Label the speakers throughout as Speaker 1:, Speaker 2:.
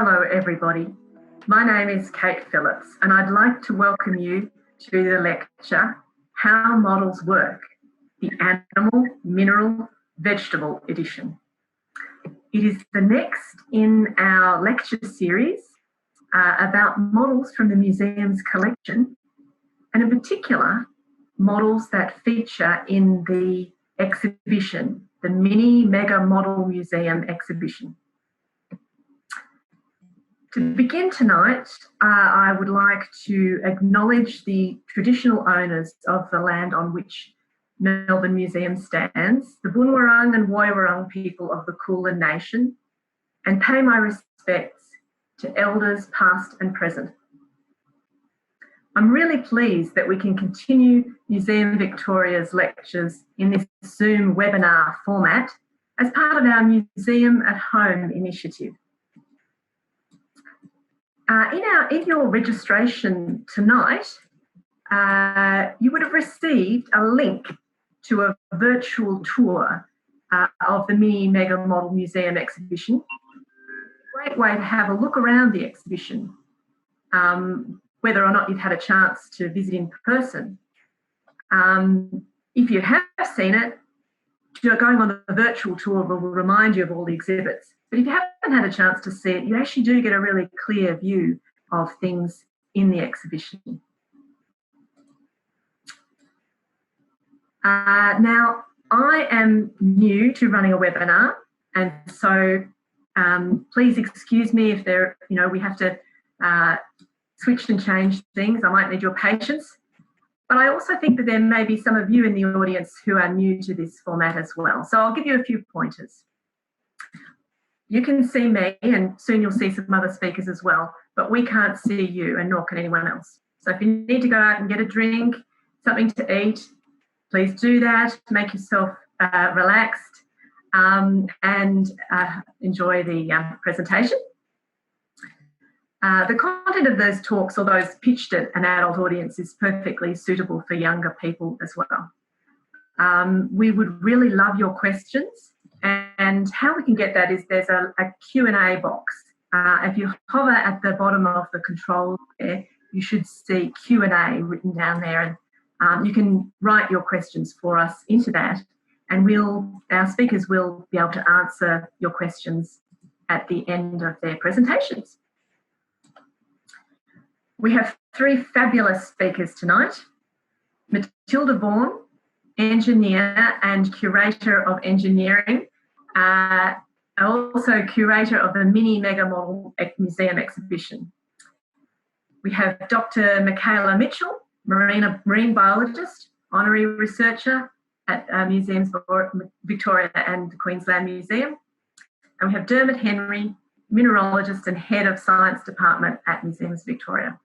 Speaker 1: Hello everybody, my name is Kate Phillips and I'd like to welcome you to the lecture, How Models Work, the Animal, Mineral, Vegetable edition. It is the next in our lecture series about models from the museum's collection, and in particular, models that feature in the exhibition, the Mini Mega Model Museum exhibition. To begin tonight, I would like to acknowledge the traditional owners of the land on which Melbourne Museum stands, the Boonwurrung and Woiwurrung people of the Kulin Nation, and pay my respects to elders past and present. I'm really pleased that we can continue Museum Victoria's lectures in this Zoom webinar format as part of our Museum at Home initiative. In your registration tonight, you would have received a link to a virtual tour of the Mini Mega Model Museum exhibition. A great way to have a look around the exhibition, whether or not you've had a chance to visit in person. If you have seen it, going on the virtual tour will remind you of all the exhibits. But if you haven't had a chance to see it, you actually do get a really clear view of things in the exhibition. Now, I am new to running a webinar, and so please excuse me if we have to switch and change things. I might need your patience. But I also think that there may be some of you in the audience who are new to this format as well. So I'll give you a few pointers. You can see me, and soon you'll see some other speakers as well, but we can't see you, and nor can anyone else. So if you need to go out and get a drink, something to eat, please do that. Make yourself relaxed and enjoy the presentation. The content of those talks, although it's pitched at an adult audience, is perfectly suitable for younger people as well. We would really love your questions, and how we can get that is there's a Q&A box. If you hover at the bottom of the control there, you should see Q&A written down there, and you can write your questions for us into that, and our speakers will be able to answer your questions at the end of their presentations. We have three fabulous speakers tonight. Matilda Vaughan, engineer and curator of engineering, also curator of the Mini Mega Model Museum exhibition. We have Dr. Michaela Mitchell, marine biologist, honorary researcher at Museums Victoria and the Queensland Museum. And we have Dermot Henry, mineralogist and head of science department at Museums Victoria.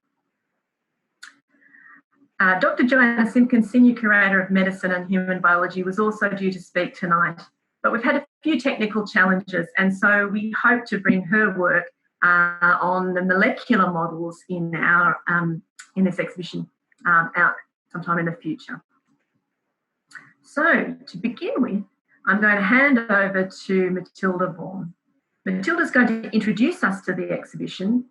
Speaker 1: Dr. Joanna Simpkins, Senior Curator of Medicine and Human Biology, was also due to speak tonight, but we've had a few technical challenges, and so we hope to bring her work on the molecular models in our in this exhibition out sometime in the future. So to begin with, I'm going to hand over to Matilda Vaughan. Matilda's going to introduce us to the exhibition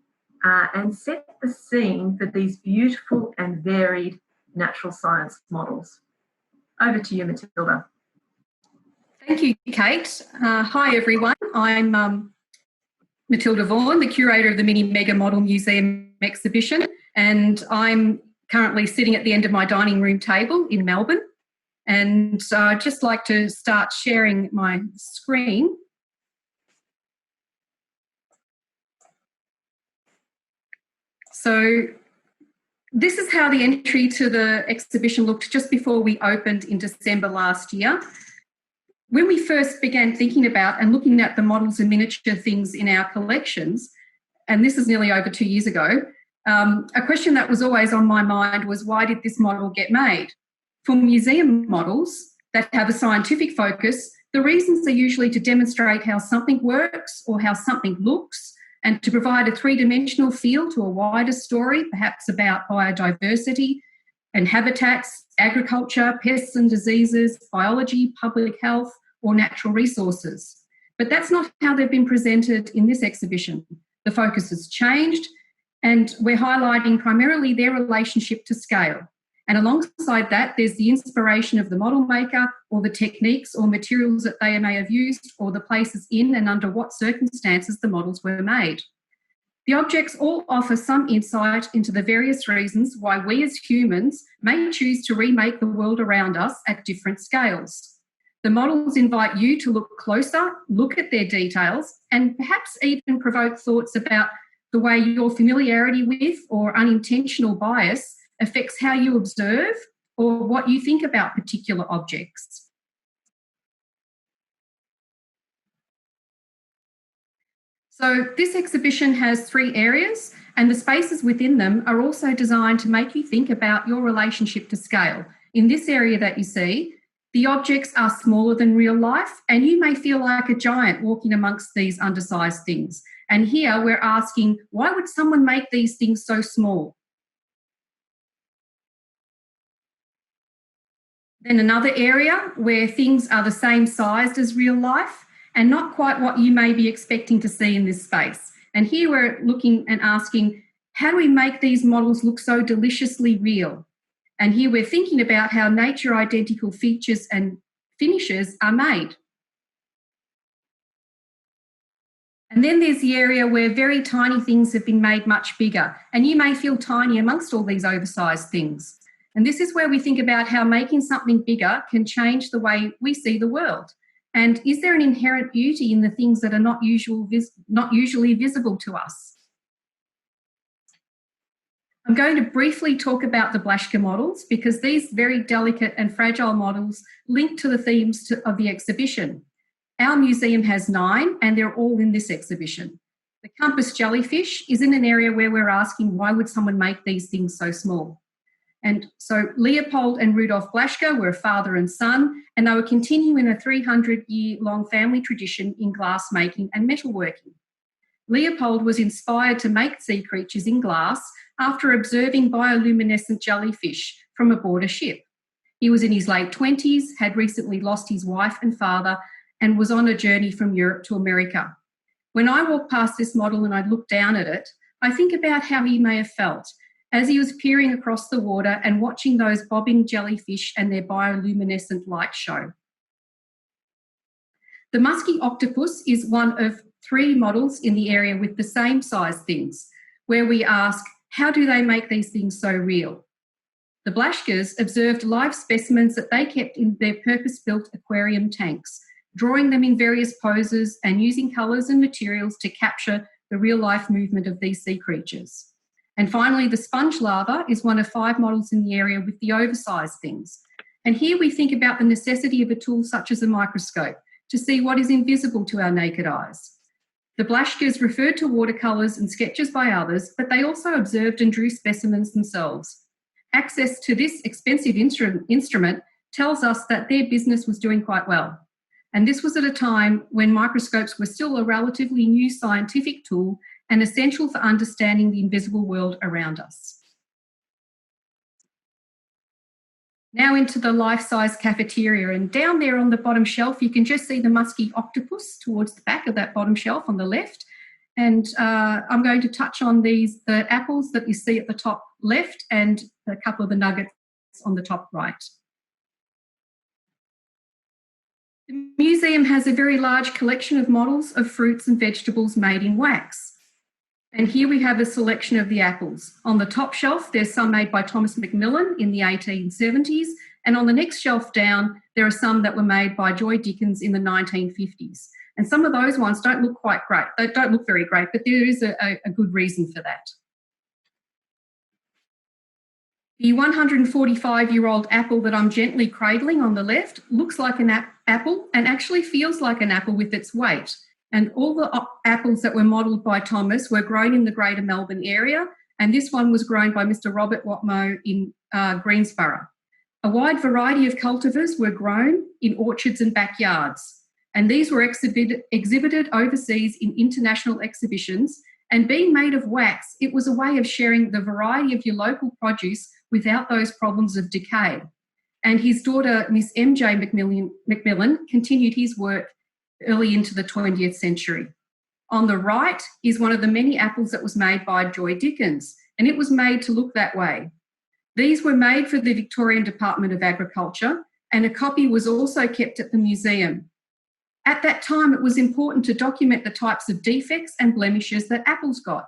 Speaker 1: and set the scene for these beautiful and varied natural science models. Over to you, Matilda.
Speaker 2: Thank you, Kate. Hi, everyone. I'm Matilda Vaughan, the curator of the Mini Mega Model Museum exhibition, and I'm currently sitting at the end of my dining room table in Melbourne. And so I'd just like to start sharing my screen. So this is how the entry to the exhibition looked just before we opened in December last year. When we first began thinking about and looking at the models and miniature things in our collections, and this is nearly over 2 years ago, a question that was always on my mind was, why did this model get made? For museum models that have a scientific focus, the reasons are usually to demonstrate how something works or how something looks, and to provide a three-dimensional feel to a wider story, perhaps about biodiversity and habitats, agriculture, pests and diseases, biology, public health, or natural resources. But that's not how they've been presented in this exhibition. The focus has changed, and we're highlighting primarily their relationship to scale. And alongside that, there's the inspiration of the model maker or the techniques or materials that they may have used or the places in and under what circumstances the models were made. The objects all offer some insight into the various reasons why we as humans may choose to remake the world around us at different scales. The models invite you to look closer, look at their details, and perhaps even provoke thoughts about the way your familiarity with or unintentional bias affects how you observe or what you think about particular objects. So this exhibition has 3 areas, and the spaces within them are also designed to make you think about your relationship to scale. In this area that you see, the objects are smaller than real life, and you may feel like a giant walking amongst these undersized things. And here we're asking, why would someone make these things so small? Then another area where things are the same size as real life and not quite what you may be expecting to see in this space. And here we're looking and asking, how do we make these models look so deliciously real? And here we're thinking about how nature identical features and finishes are made. And then there's the area where very tiny things have been made much bigger, and you may feel tiny amongst all these oversized things. And this is where we think about how making something bigger can change the way we see the world. And is there an inherent beauty in the things that are not usually visible to us? I'm going to briefly talk about the Blaschka models because these very delicate and fragile models link to the themes of the exhibition. Our museum has 9 and they're all in this exhibition. The compass jellyfish is in an area where we're asking, why would someone make these things so small? And so Leopold and Rudolf Blaschka were father and son, and they were continuing a 300-year-long family tradition in glass making and metalworking. Leopold was inspired to make sea creatures in glass after observing bioluminescent jellyfish from aboard a ship. He was in his late 20s, had recently lost his wife and father, and was on a journey from Europe to America. When I walk past this model and I look down at it, I think about how he may have felt as he was peering across the water and watching those bobbing jellyfish and their bioluminescent light show. The musky octopus is one of 3 models in the area with the same size things, where we ask, how do they make these things so real? The Blaschkas observed live specimens that they kept in their purpose-built aquarium tanks, drawing them in various poses and using colours and materials to capture the real-life movement of these sea creatures. And finally, the sponge larva is one of 5 models in the area with the oversized things. And here we think about the necessity of a tool such as a microscope to see what is invisible to our naked eyes. The Blaschkas referred to watercolours and sketches by others, but they also observed and drew specimens themselves. Access to this expensive instrument tells us that their business was doing quite well. And this was at a time when microscopes were still a relatively new scientific tool and essential for understanding the invisible world around us. Now into the life-size cafeteria, and down there on the bottom shelf you can just see the musky octopus towards the back of that bottom shelf on the left. And I'm going to touch on the apples that you see at the top left and a couple of the nuggets on the top right. The museum has a very large collection of models of fruits and vegetables made in wax. And here we have a selection of the apples. On the top shelf, there's some made by Thomas Macmillan in the 1870s, and on the next shelf down, there are some that were made by Joy Dickens in the 1950s. And some of those ones don't look quite great. They don't look very great, but there is a good reason for that. The 145-year-old apple that I'm gently cradling on the left looks like an apple and actually feels like an apple with its weight. And all the apples that were modelled by Thomas were grown in the Greater Melbourne area, and this one was grown by Mr. Robert Watmoe in Greensborough. A wide variety of cultivars were grown in orchards and backyards, and these were exhibited overseas in international exhibitions. And being made of wax, it was a way of sharing the variety of your local produce without those problems of decay. And his daughter, Miss MJ Macmillan, continued his work early into the 20th century. On the right is one of the many apples that was made by Joy Dickens, and it was made to look that way. These were made for the Victorian Department of Agriculture, and a copy was also kept at the museum. At that time, it was important to document the types of defects and blemishes that apples got,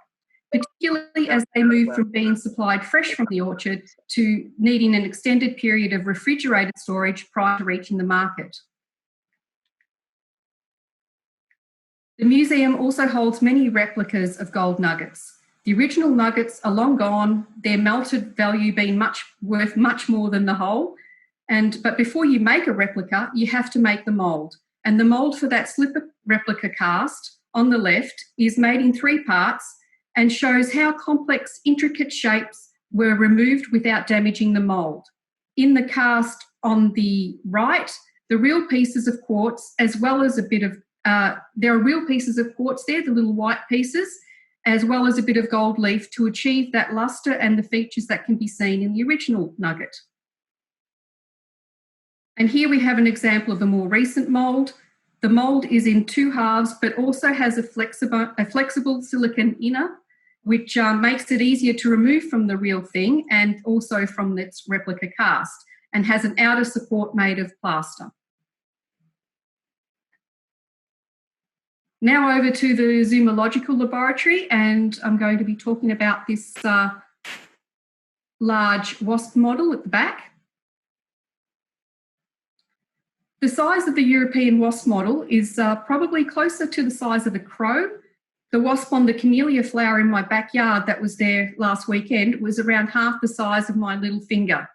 Speaker 2: particularly as they moved from being supplied fresh from the orchard to needing an extended period of refrigerated storage prior to reaching the market. The museum also holds many replicas of gold nuggets. The original nuggets are long gone, their melted value being worth much more than the whole. But before you make a replica, you have to make the mould. And the mould for that slipper replica cast on the left is made in 3 parts and shows how complex, intricate shapes were removed without damaging the mould. In the cast on the right, the real pieces of quartz, as well as a bit of, there are real pieces of quartz there, the little white pieces, as well as a bit of gold leaf to achieve that lustre and the features that can be seen in the original nugget. And here we have an example of a more recent mould. The mould is in 2 halves, but also has a flexible silicone inner, which makes it easier to remove from the real thing and also from its replica cast, and has an outer support made of plaster. Now over to the zoological laboratory, and I'm going to be talking about this large wasp model at the back. The size of the European wasp model is probably closer to the size of a crow. The wasp on the camellia flower in my backyard that was there last weekend was around half the size of my little finger.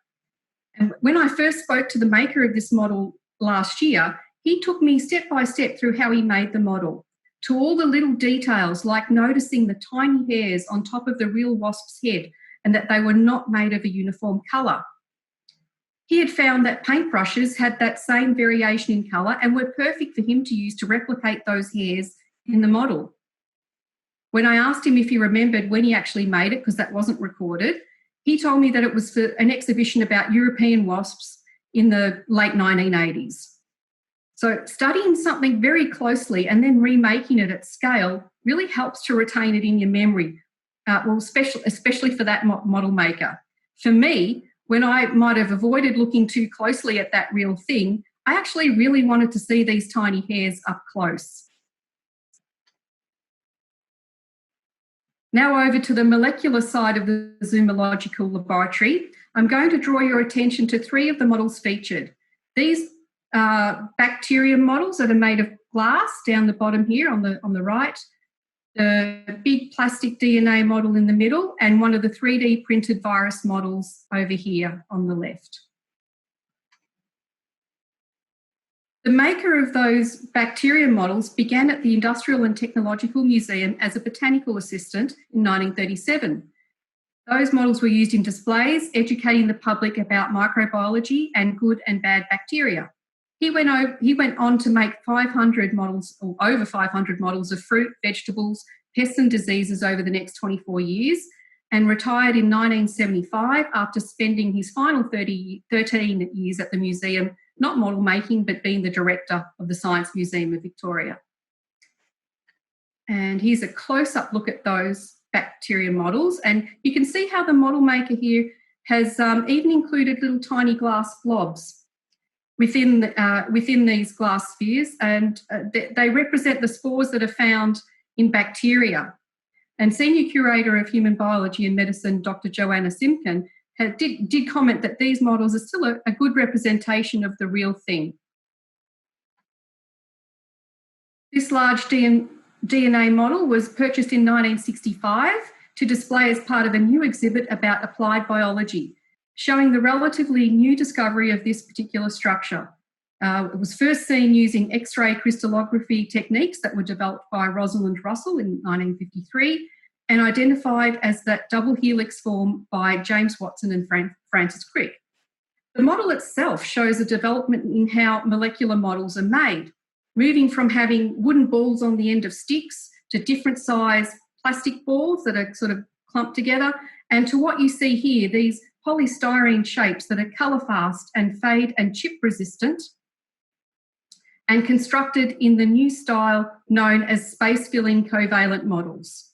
Speaker 2: And when I first spoke to the maker of this model last year, he took me step by step through how he made the model, to all the little details like noticing the tiny hairs on top of the real wasp's head and that they were not made of a uniform colour. He had found that paintbrushes had that same variation in colour and were perfect for him to use to replicate those hairs in the model. When I asked him if he remembered when he actually made it, because that wasn't recorded, he told me that it was for an exhibition about European wasps in the late 1980s. So studying something very closely and then remaking it at scale really helps to retain it in your memory, especially for that model maker. For me, when I might have avoided looking too closely at that real thing, I actually really wanted to see these tiny hairs up close. Now over to the molecular side of the zoological laboratory, I'm going to draw your attention to 3 of the models featured. These bacterium models that are made of glass down the bottom here on the right, the big plastic DNA model in the middle, and one of the 3D printed virus models over here on the left. The maker of those bacterium models began at the Industrial and Technological Museum as a botanical assistant in 1937. Those models were used in displays, educating the public about microbiology and good and bad bacteria. He went on to make 500 models, or over 500 models of fruit, vegetables, pests and diseases over the next 24 years, and retired in 1975 after spending his final 13 years at the museum, not model making, but being the director of the Science Museum of Victoria. And here's a close-up look at those bacteria models, and you can see how the model maker here has even included little tiny glass blobs within these glass spheres, and they represent the spores that are found in bacteria. And Senior Curator of Human Biology and Medicine, Dr. Joanna Simkin, did comment that these models are still a good representation of the real thing. This large DNA model was purchased in 1965 to display as part of a new exhibit about applied biology, showing the relatively new discovery of this particular structure. It was first seen using X-ray crystallography techniques that were developed by Rosalind Russell in 1953 and identified as that double helix form by James Watson and Francis Crick. The model itself shows a development in how molecular models are made, moving from having wooden balls on the end of sticks to different size plastic balls that are sort of clumped together, and to what you see here, these polystyrene shapes that are colour fast and fade and chip resistant, and constructed in the new style known as space-filling covalent models.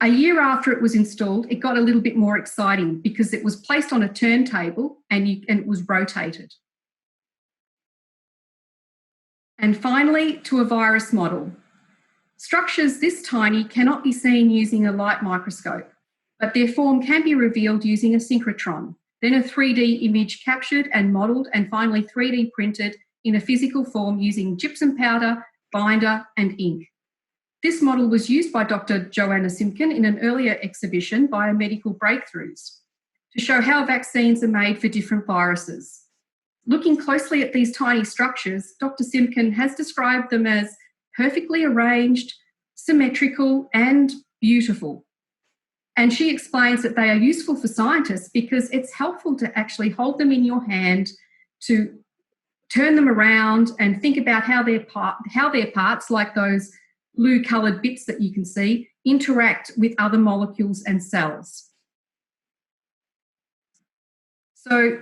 Speaker 2: A year after it was installed, it got a little bit more exciting because it was placed on a turntable and it was rotated. And finally, to a virus model. Structures this tiny cannot be seen using a light microscope, but their form can be revealed using a synchrotron, then a 3D image captured and modelled, and finally 3D printed in a physical form using gypsum powder, binder and ink. This model was used by Dr. Joanna Simkin in an earlier exhibition, Biomedical Breakthroughs, to show how vaccines are made for different viruses. Looking closely at these tiny structures, Dr. Simkin has described them as perfectly arranged, symmetrical and beautiful. And she explains that they are useful for scientists because it's helpful to actually hold them in your hand, to turn them around and think about how their parts, like those blue coloured bits that you can see, interact with other molecules and cells. So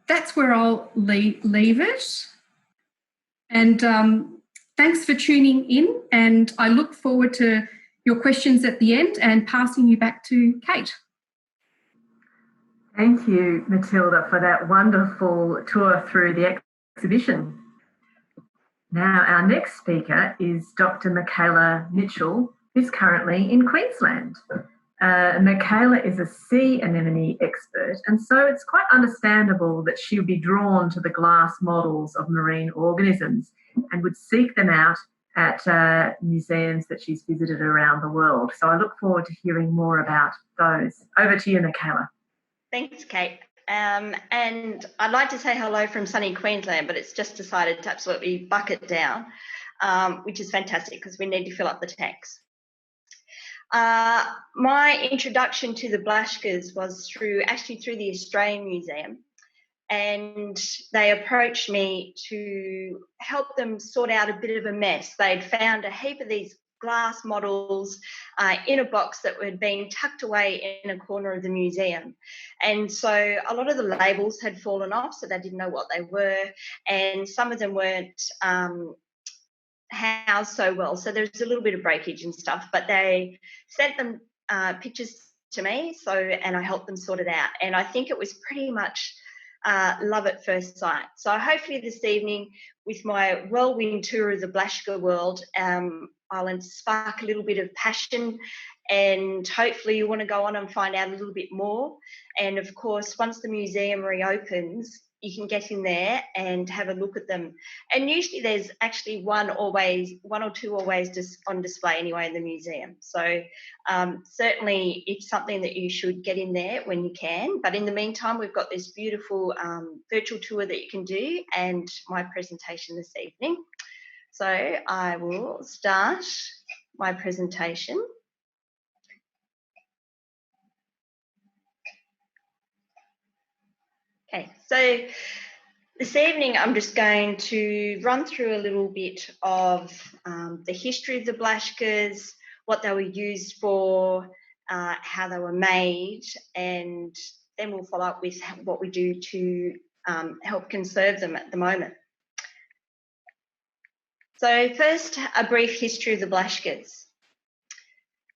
Speaker 2: that's where I'll leave it. And thanks for tuning in, and I look forward to your questions at the end and passing you back to Kate.
Speaker 1: Thank you, Matilda, for that wonderful tour through the exhibition. Now, our next speaker is Dr. Michaela Mitchell, who's currently in Queensland. Michaela is a sea anemone expert, and so it's quite understandable that she would be drawn to the glass models of marine organisms and would seek them out at museums that she's visited around the world. So I look forward to hearing more about those. Over to you, Michaela.
Speaker 3: Thanks, Kate. And I'd like to say hello from sunny Queensland, but it's just decided to absolutely bucket down, which is fantastic because we need to fill up the tanks. My introduction to the Blaschkas was through the Australian Museum, and they approached me to help them sort out a bit of a mess. They'd found a heap of these glass models in a box that had been tucked away in a corner of the museum. And so a lot of the labels had fallen off, so they didn't know what they were, and some of them weren't housed so well. So there's a little bit of breakage and stuff, but they sent them pictures to me, and I helped them sort it out. And I think it was pretty much love at first sight. So hopefully this evening, with my whirlwind tour of the Blaschka world, I'll spark a little bit of passion, and hopefully you want to go on and find out a little bit more. And of course, once the museum reopens, you can get in there and have a look at them. And usually there's actually one or two always on display anyway in the museum. So certainly it's something that you should get in there when you can. But in the meantime, we've got this beautiful virtual tour that you can do, and my presentation this evening. So I will start my presentation. Okay, so this evening I'm just going to run through a little bit of the history of the Blaschkas, what they were used for, how they were made, and then we'll follow up with what we do to help conserve them at the moment. So first, a brief history of the Blaschkas.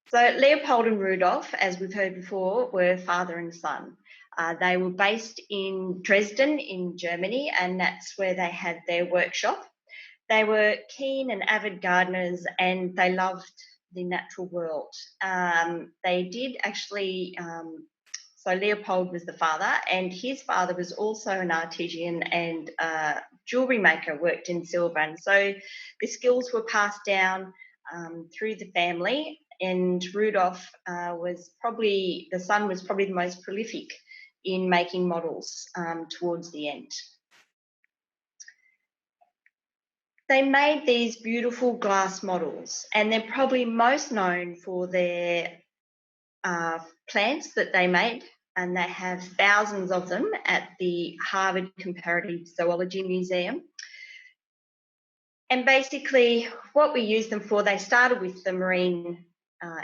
Speaker 3: So Leopold and Rudolf, as we've heard before, were father and son. They were based in Dresden in Germany, and that's where they had their workshop. They were keen and avid gardeners, and they loved the natural world. They did actually, so Leopold was the father, and his father was also an artisan and jewellery maker, worked in silver. And so the skills were passed down through the family, and Rudolf the son was probably the most prolific in making models towards the end. They made these beautiful glass models, and they're probably most known for their plants that they made, and they have thousands of them at the Harvard Comparative Zoology Museum. And basically what we use them for, they started with the marine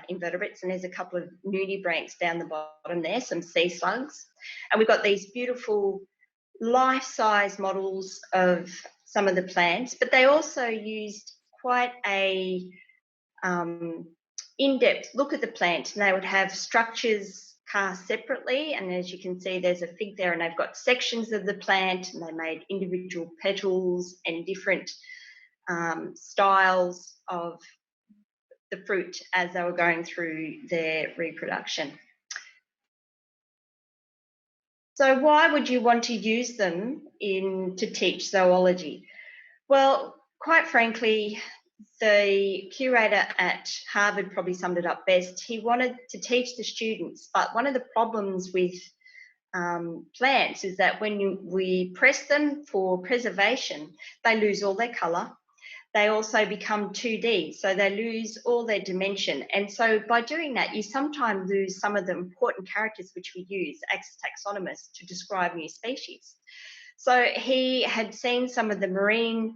Speaker 3: invertebrates, and there's a couple of nudibranchs down the bottom there, some sea slugs. And we've got these beautiful life-size models of some of the plants, but they also used quite a in-depth look at the plant, and they would have structures cast separately, and as you can see there's a fig there, and they've got sections of the plant, and they made individual petals and different styles of the fruit as they were going through their reproduction. So why would you want to use them to teach zoology? Well, quite frankly, the curator at Harvard probably summed it up best. He wanted to teach the students, but one of the problems with plants is that when we press them for preservation, they lose all their colour. They also become 2D, so they lose all their dimension. And so by doing that, you sometimes lose some of the important characters which we use as taxonomists to describe new species. So he had seen some of the marine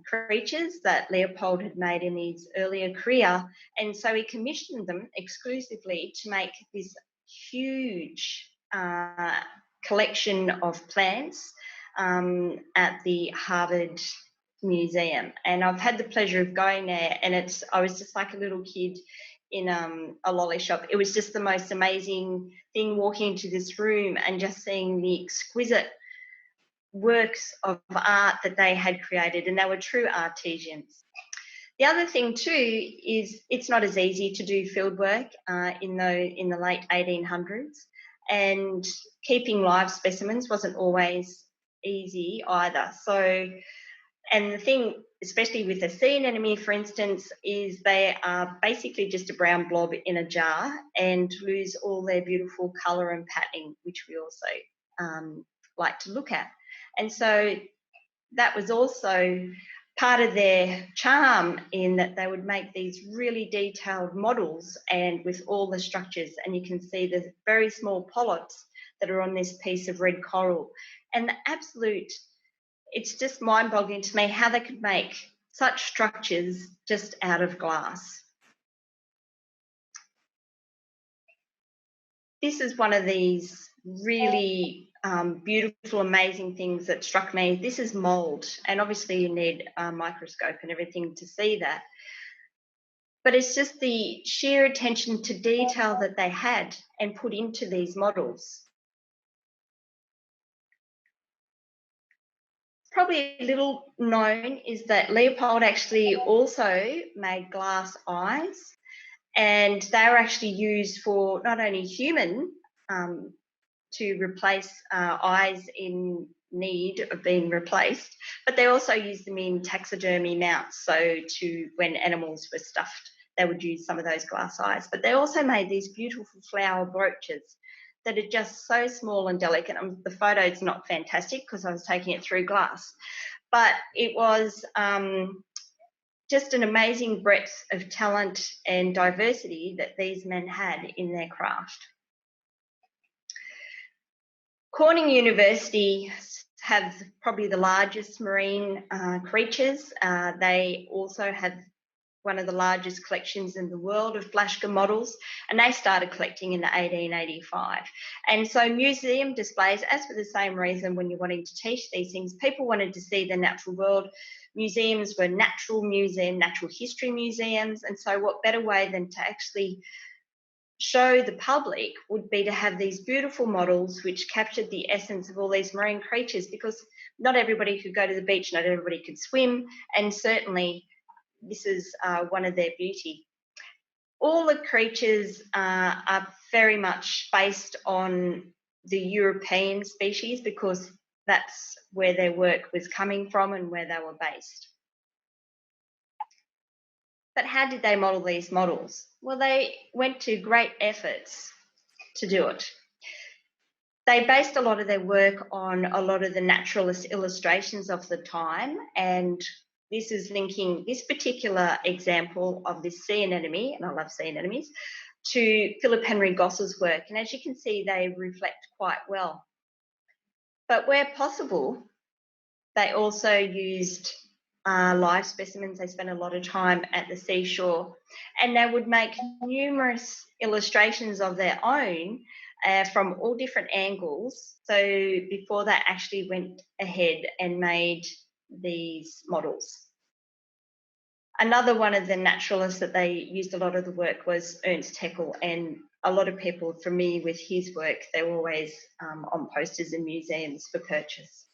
Speaker 3: creatures that Leopold had made in his earlier career, and so he commissioned them exclusively to make this huge collection of plants at the Harvard Museum. And I've had the pleasure of going there, and I was just like a little kid in a lolly shop. It was just the most amazing thing walking into this room and just seeing the exquisite works of art that they had created, and they were true artisans. The other thing too is it's not as easy to do field work in the late 1800s, and keeping live specimens wasn't always easy either. So, and the thing, especially with a sea anemone, for instance, is they are basically just a brown blob in a jar and lose all their beautiful colour and patterning, which we also like to look at. And so that was also part of their charm, in that they would make these really detailed models and with all the structures, and you can see the very small polyps that are on this piece of red coral. And it's just mind-boggling to me how they could make such structures just out of glass. This is one of these really beautiful, amazing things that struck me. This is mould, and obviously you need a microscope and everything to see that. But it's just the sheer attention to detail that they had and put into these models. Probably a little known is that Leopold actually also made glass eyes, and they were actually used for not only human to replace eyes in need of being replaced, but they also used them in taxidermy mounts. So when animals were stuffed, they would use some of those glass eyes. But they also made these beautiful flower brooches that are just so small and delicate. The photo's not fantastic because I was taking it through glass, but it was just an amazing breadth of talent and diversity that these men had in their craft. Cornell University have probably the largest marine creatures. They also have one of the largest collections in the world of Blaschka models, and they started collecting in 1885. And so museum displays, as for the same reason when you're wanting to teach these things, people wanted to see the natural world. Museums were natural history museums, and so what better way than to actually show the public would be to have these beautiful models which captured the essence of all these marine creatures, because not everybody could go to the beach, not everybody could swim, and certainly this is one of their beauty. All the creatures are very much based on the European species, because that's where their work was coming from and where they were based. But how did they model these models? Well, they went to great efforts to do it. They based a lot of their work on a lot of the naturalist illustrations of the time, and this is linking this particular example of this sea anemone, and I love sea anemones, to Philip Henry Goss's work. And as you can see, they reflect quite well. But where possible, they also used live specimens. They spent a lot of time at the seashore, and they would make numerous illustrations of their own from all different angles. So before they actually went ahead and made these models. Another one of the naturalists that they used a lot of the work was Ernst Haeckel, and a lot of people familiar with his work, they were always on posters in museums for purchase.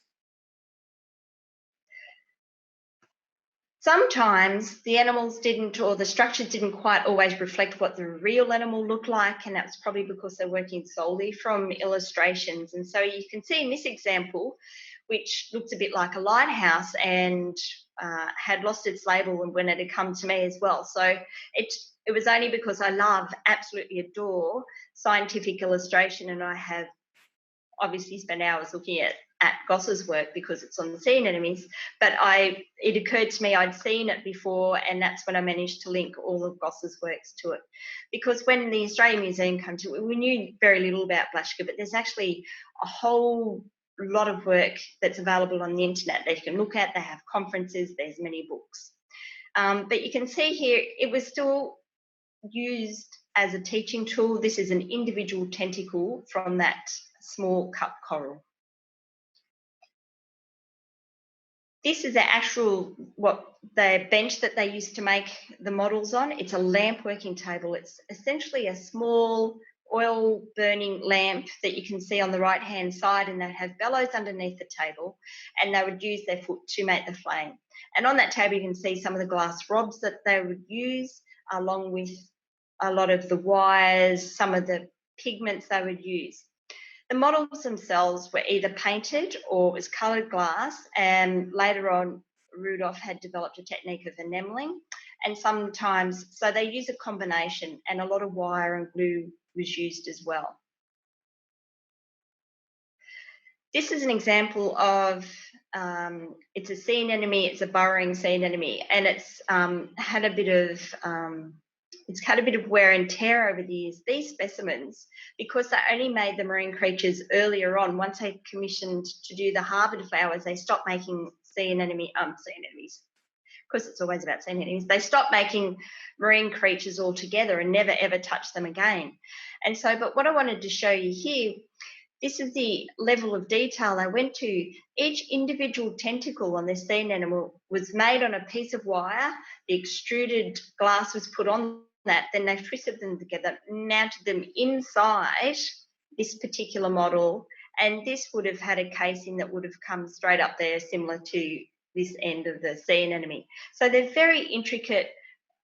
Speaker 3: Sometimes the animals didn't, or the structures didn't quite always reflect what the real animal looked like, and that's probably because they're working solely from illustrations. And so you can see in this example, which looks a bit like a lighthouse and had lost its label when it had come to me as well. So it was only because I love, absolutely adore scientific illustration, and I have obviously spent hours looking at Goss's work because it's on the sea anemones, but it occurred to me I'd seen it before, and that's when I managed to link all of Goss's works to it. Because when the Australian Museum came to it, we knew very little about Blaschka, but there's actually a whole lot of work that's available on the internet that you can look at. They have conferences, there's many books. But you can see here, it was still used as a teaching tool. This is an individual tentacle from that small cup coral. This is the actual, the bench that they used to make the models on. It's a lamp working table. It's essentially a small oil burning lamp that you can see on the right hand side, and they have bellows underneath the table, and they would use their foot to make the flame. And on that table you can see some of the glass rods that they would use, along with a lot of the wires, some of the pigments they would use. The models themselves were either painted or it was coloured glass, and later on Rudolph had developed a technique of enamelling, and sometimes, so they use a combination, and a lot of wire and glue was used as well. This is an example of, it's a sea anemone, it's a burrowing sea anemone, and it's had a bit of wear and tear over the years. These specimens, because they only made the marine creatures earlier on, once they commissioned to do the Harvard flowers, they stopped making sea anemones, because it's always about sea anemones. They stopped making marine creatures altogether and never ever touched them again. And so, but what I wanted to show you here, this is the level of detail I went to. Each individual tentacle on this sea anemone was made on a piece of wire. The extruded glass was put on that, then they twisted them together, mounted them inside this particular model, and this would have had a casing that would have come straight up there, similar to this end of the sea anemone. So they're very intricate,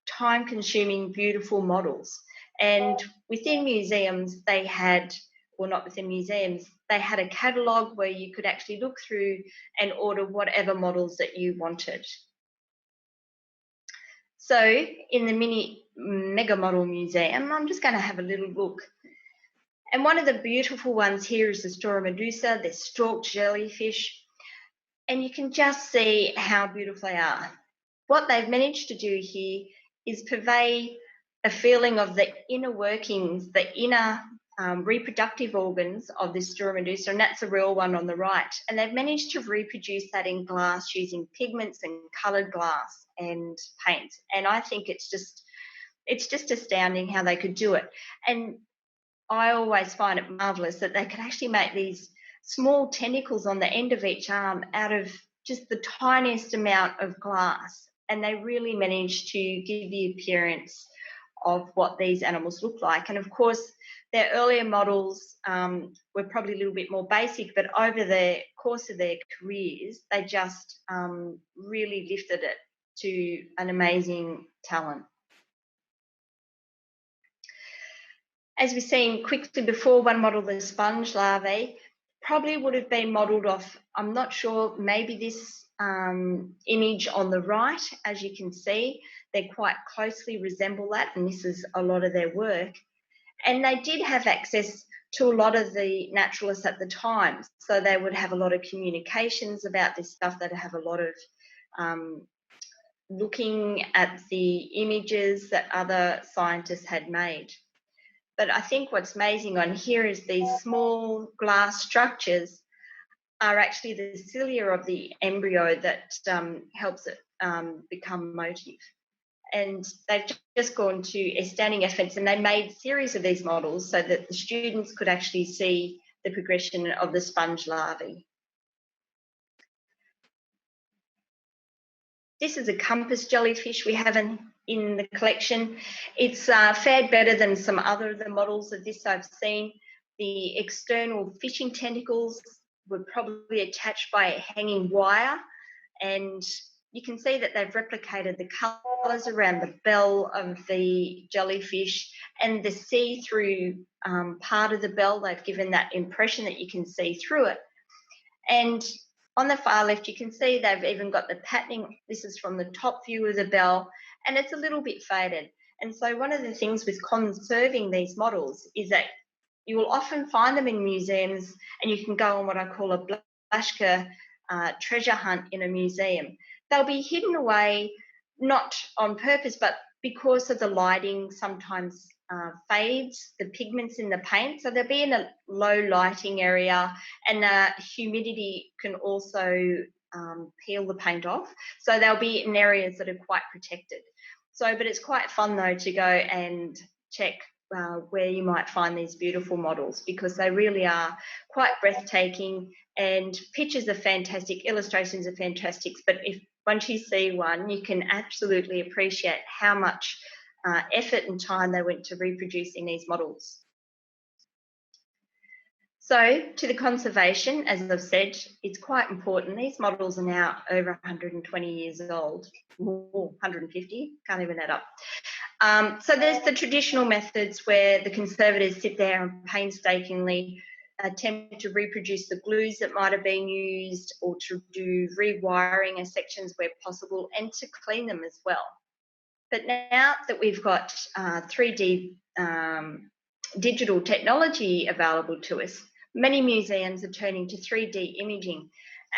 Speaker 3: time-consuming, beautiful models. And within museums, they had, well, not within museums, they had a catalogue where you could actually look through and order whatever models that you wanted. So in the Mega Model Museum, I'm just going to have a little look. And one of the beautiful ones here is the Stora Medusa, the stalked jellyfish. And you can just see how beautiful they are. What they've managed to do here is purvey a feeling of the inner workings, the inner reproductive organs of this Stora Medusa, and that's a real one on the right. And they've managed to reproduce that in glass using pigments and coloured glass and paint. And I think it's just astounding how they could do it. And I always find it marvellous that they could actually make these small tentacles on the end of each arm out of just the tiniest amount of glass. And they really managed to give the appearance of what these animals look like. And of course, their earlier models were probably a little bit more basic, but over the course of their careers, they just really lifted it to an amazing talent. As we've seen quickly before, one model, the sponge larvae, probably would have been modelled off, I'm not sure, maybe this image on the right, as you can see, they quite closely resemble that, and this is a lot of their work. And they did have access to a lot of the naturalists at the time, so they would have a lot of communications about this stuff. They'd have a lot of looking at the images that other scientists had made. But I think what's amazing on here is these small glass structures are actually the cilia of the embryo that helps it become motive. And they've just gone to astounding efforts, and they made a series of these models so that the students could actually see the progression of the sponge larvae. This is a compass jellyfish we have in the collection. It's fared better than some other of the models of this I've seen. The external fishing tentacles were probably attached by a hanging wire, and you can see that they've replicated the colours around the bell of the jellyfish and the see-through part of the bell. They've given that impression that you can see through it. And on the far left, you can see they've even got the patterning. This is from the top view of the bell, and it's a little bit faded. And so one of the things with conserving these models is that you will often find them in museums, and you can go on what I call a Blaschka treasure hunt in a museum. They'll be hidden away, not on purpose, but because of the lighting sometimes fades the pigments in the paint. So they'll be in a low lighting area, and humidity can also peel the paint off. So they'll be in areas that are quite protected. So, but it's quite fun though to go and check where you might find these beautiful models, because they really are quite breathtaking, and pictures are fantastic, illustrations are fantastic, but once you see one, you can absolutely appreciate how much effort and time they went to reproducing these models. So to the conservation, as I've said, it's quite important. These models are now over 120 years old, more 150, can't even add up. So there's the traditional methods where the conservators sit there and painstakingly attempt to reproduce the glues that might have been used, or to do rewiring of sections where possible, and to clean them as well. But now that we've got 3D digital technology available to us, many museums are turning to 3D imaging.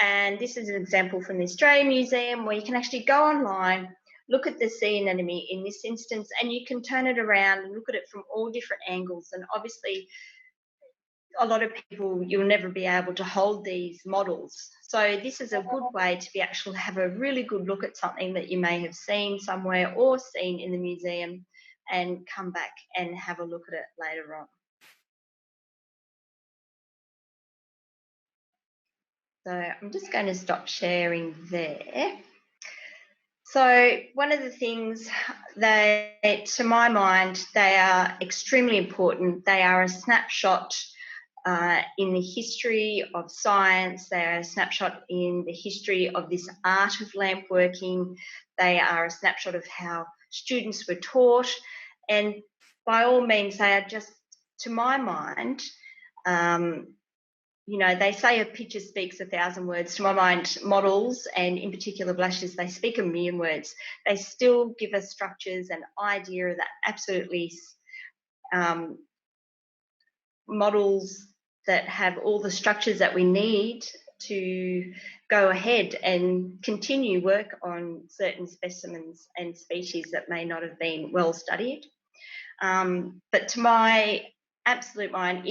Speaker 3: And this is an example from the Australian Museum, where you can actually go online, look at the sea anemone in this instance, and you can turn it around and look at it from all different angles. And obviously, a lot of people, you'll never be able to hold these models. So this is a good way to be actually have a really good look at something that you may have seen somewhere or seen in the museum, and come back and have a look at it later on. So I'm just going to stop sharing there. So one of the things that, to my mind, they are extremely important. They are a snapshot in the history of science. They are a snapshot in the history of this art of lamp working. They are a snapshot of how students were taught. And by all means, they are just, to my mind, you know, they say a picture speaks 1,000 words. To my mind, models, and in particular Blaschkas, they speak a million words. They still give us structures and idea of that absolutely models that have all the structures that we need to go ahead and continue work on certain specimens and species that may not have been well studied. But to my absolute mind,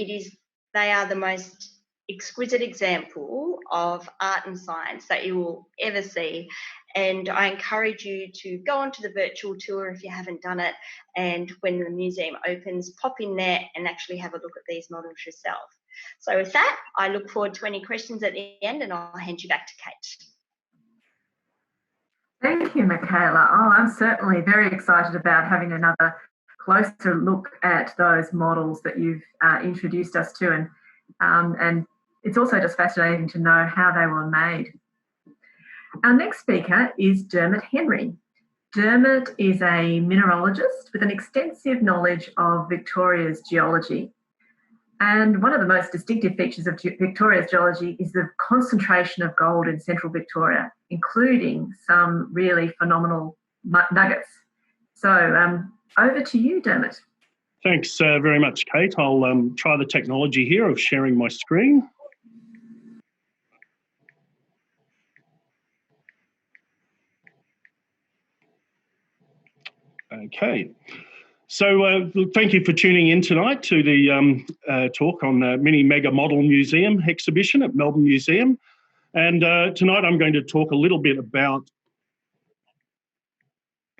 Speaker 3: they are the most exquisite example of art and science that you will ever see. And I encourage you to go onto the virtual tour if you haven't done it, and when the museum opens, pop in there and actually have a look at these models yourself. So with that, I look forward to any questions at the end, and I'll hand you back to Kate.
Speaker 1: Thank you, Michaela. Oh, I'm certainly very excited about having another closer look at those models that you've introduced us to, and it's also just fascinating to know how they were made. Our next speaker is Dermot Henry. Dermot is a mineralogist with an extensive knowledge of Victoria's geology. And one of the most distinctive features of Victoria's geology is the concentration of gold in central Victoria, including some really phenomenal nuggets. So over to you, Dermot.
Speaker 4: Thanks very much, Kate. I'll try the technology here of sharing my screen. Okay. So thank you for tuning in tonight to the talk on the Mini Mega Model Museum exhibition at Melbourne Museum. And tonight I'm going to talk a little bit about,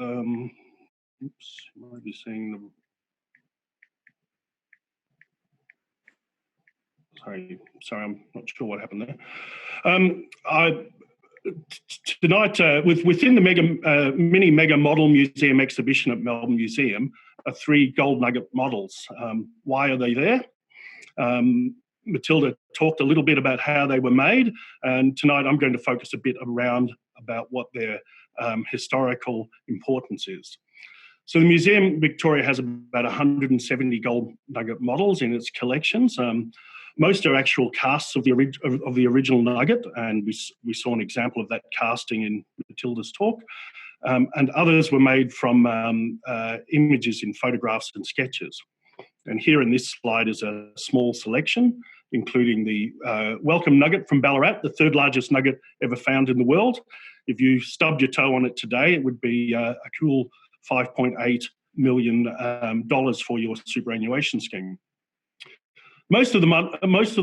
Speaker 4: oops, might be seeing the, sorry, I'm not sure what happened there. tonight, within the mini mega model museum exhibition at Melbourne Museum are 3 gold nugget models. Why are they there? Matilda talked a little bit about how they were made, and tonight I'm going to focus a bit around about what their historical importance is. So the Museum Victoria has about 170 gold nugget models in its collections. Most are actual casts of the original nugget, and we saw an example of that casting in Matilda's talk. And others were made from images in photographs and sketches. And here in this slide is a small selection, including the welcome nugget from Ballarat, the 3rd largest nugget ever found in the world. If you stubbed your toe on it today, it would be a cool $5.8 million for your superannuation scheme. Most of the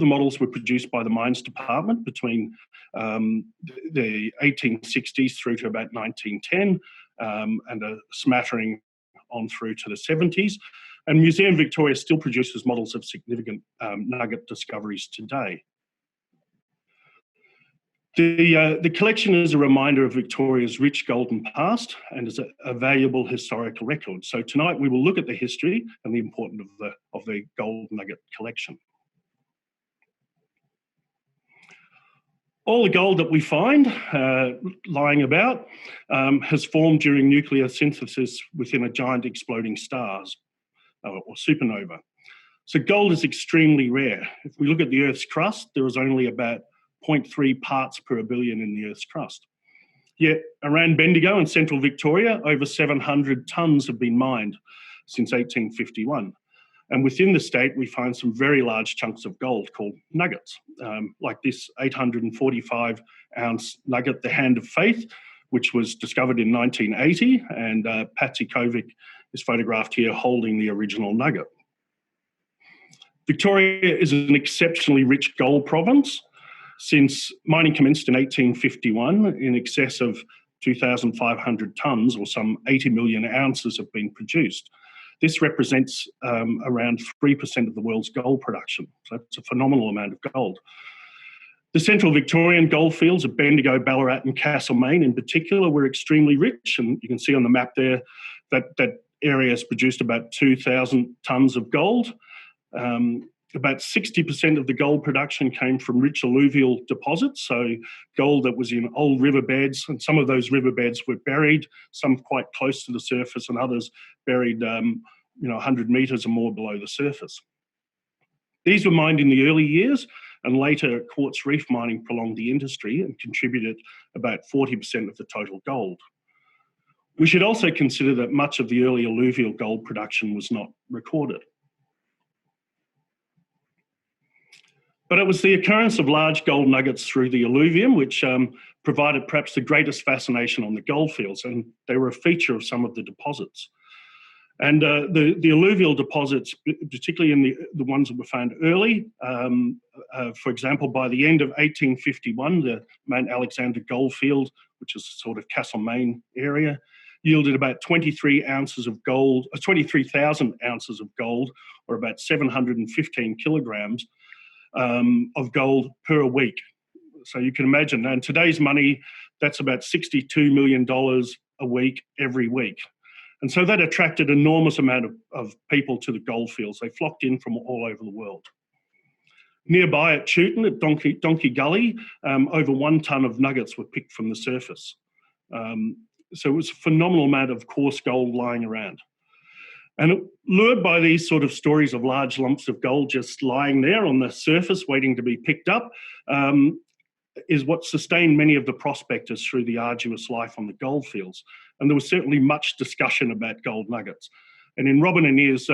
Speaker 4: models were produced by the Mines Department between the 1860s through to about 1910, and a smattering on through to the 70s. And Museum Victoria still produces models of significant nugget discoveries today. The collection is a reminder of Victoria's rich golden past and is a valuable historical record. So tonight we will look at the history and the importance of the gold nugget collection. All the gold that we find lying about has formed during nuclear synthesis within a giant exploding stars or supernova. So gold is extremely rare. If we look at the Earth's crust, there is only about 0.3 parts per billion in the Earth's crust. Yet around Bendigo and central Victoria, over 700 tonnes have been mined since 1851. And within the state, we find some very large chunks of gold called nuggets, like this 845-ounce nugget, the Hand of Faith, which was discovered in 1980, and Patsy Kovic is photographed here holding the original nugget. Victoria is an exceptionally rich gold province. Since mining commenced in 1851, in excess of 2,500 tonnes, or some 80 million ounces, have been produced. This represents around 3% of the world's gold production. So it's a phenomenal amount of gold. The central Victorian goldfields of Bendigo, Ballarat and Castlemaine in particular were extremely rich, and you can see on the map there that area has produced about 2,000 tonnes of gold. About 60% of the gold production came from rich alluvial deposits, so gold that was in old riverbeds, and some of those riverbeds were buried, some quite close to the surface and others buried 100 metres or more below the surface. These were mined in the early years, and later quartz reef mining prolonged the industry and contributed about 40% of the total gold. We should also consider that much of the early alluvial gold production was not recorded. But it was the occurrence of large gold nuggets through the alluvium which provided perhaps the greatest fascination on the goldfields, and they were a feature of some of the deposits. And the alluvial deposits, particularly in the ones that were found early, for example, by the end of 1851, the Mount Alexander goldfield, which is sort of Castlemaine area, yielded about 23 ounces of gold, 23,000 ounces of gold, or about 715 kilograms of gold per week. So you can imagine, and today's money, that's about $62 million a week, every week. And so that attracted an enormous amount of people to the goldfields. They flocked in from all over the world. Nearby at Chewton, at Donkey Gully, over 1 tonne of nuggets were picked from the surface. So it was a phenomenal amount of coarse gold lying around. And lured by these sort of stories of large lumps of gold just lying there on the surface waiting to be picked up, is what sustained many of the prospectors through the arduous life on the goldfields. And there was certainly much discussion about gold nuggets. And in Robin Annear's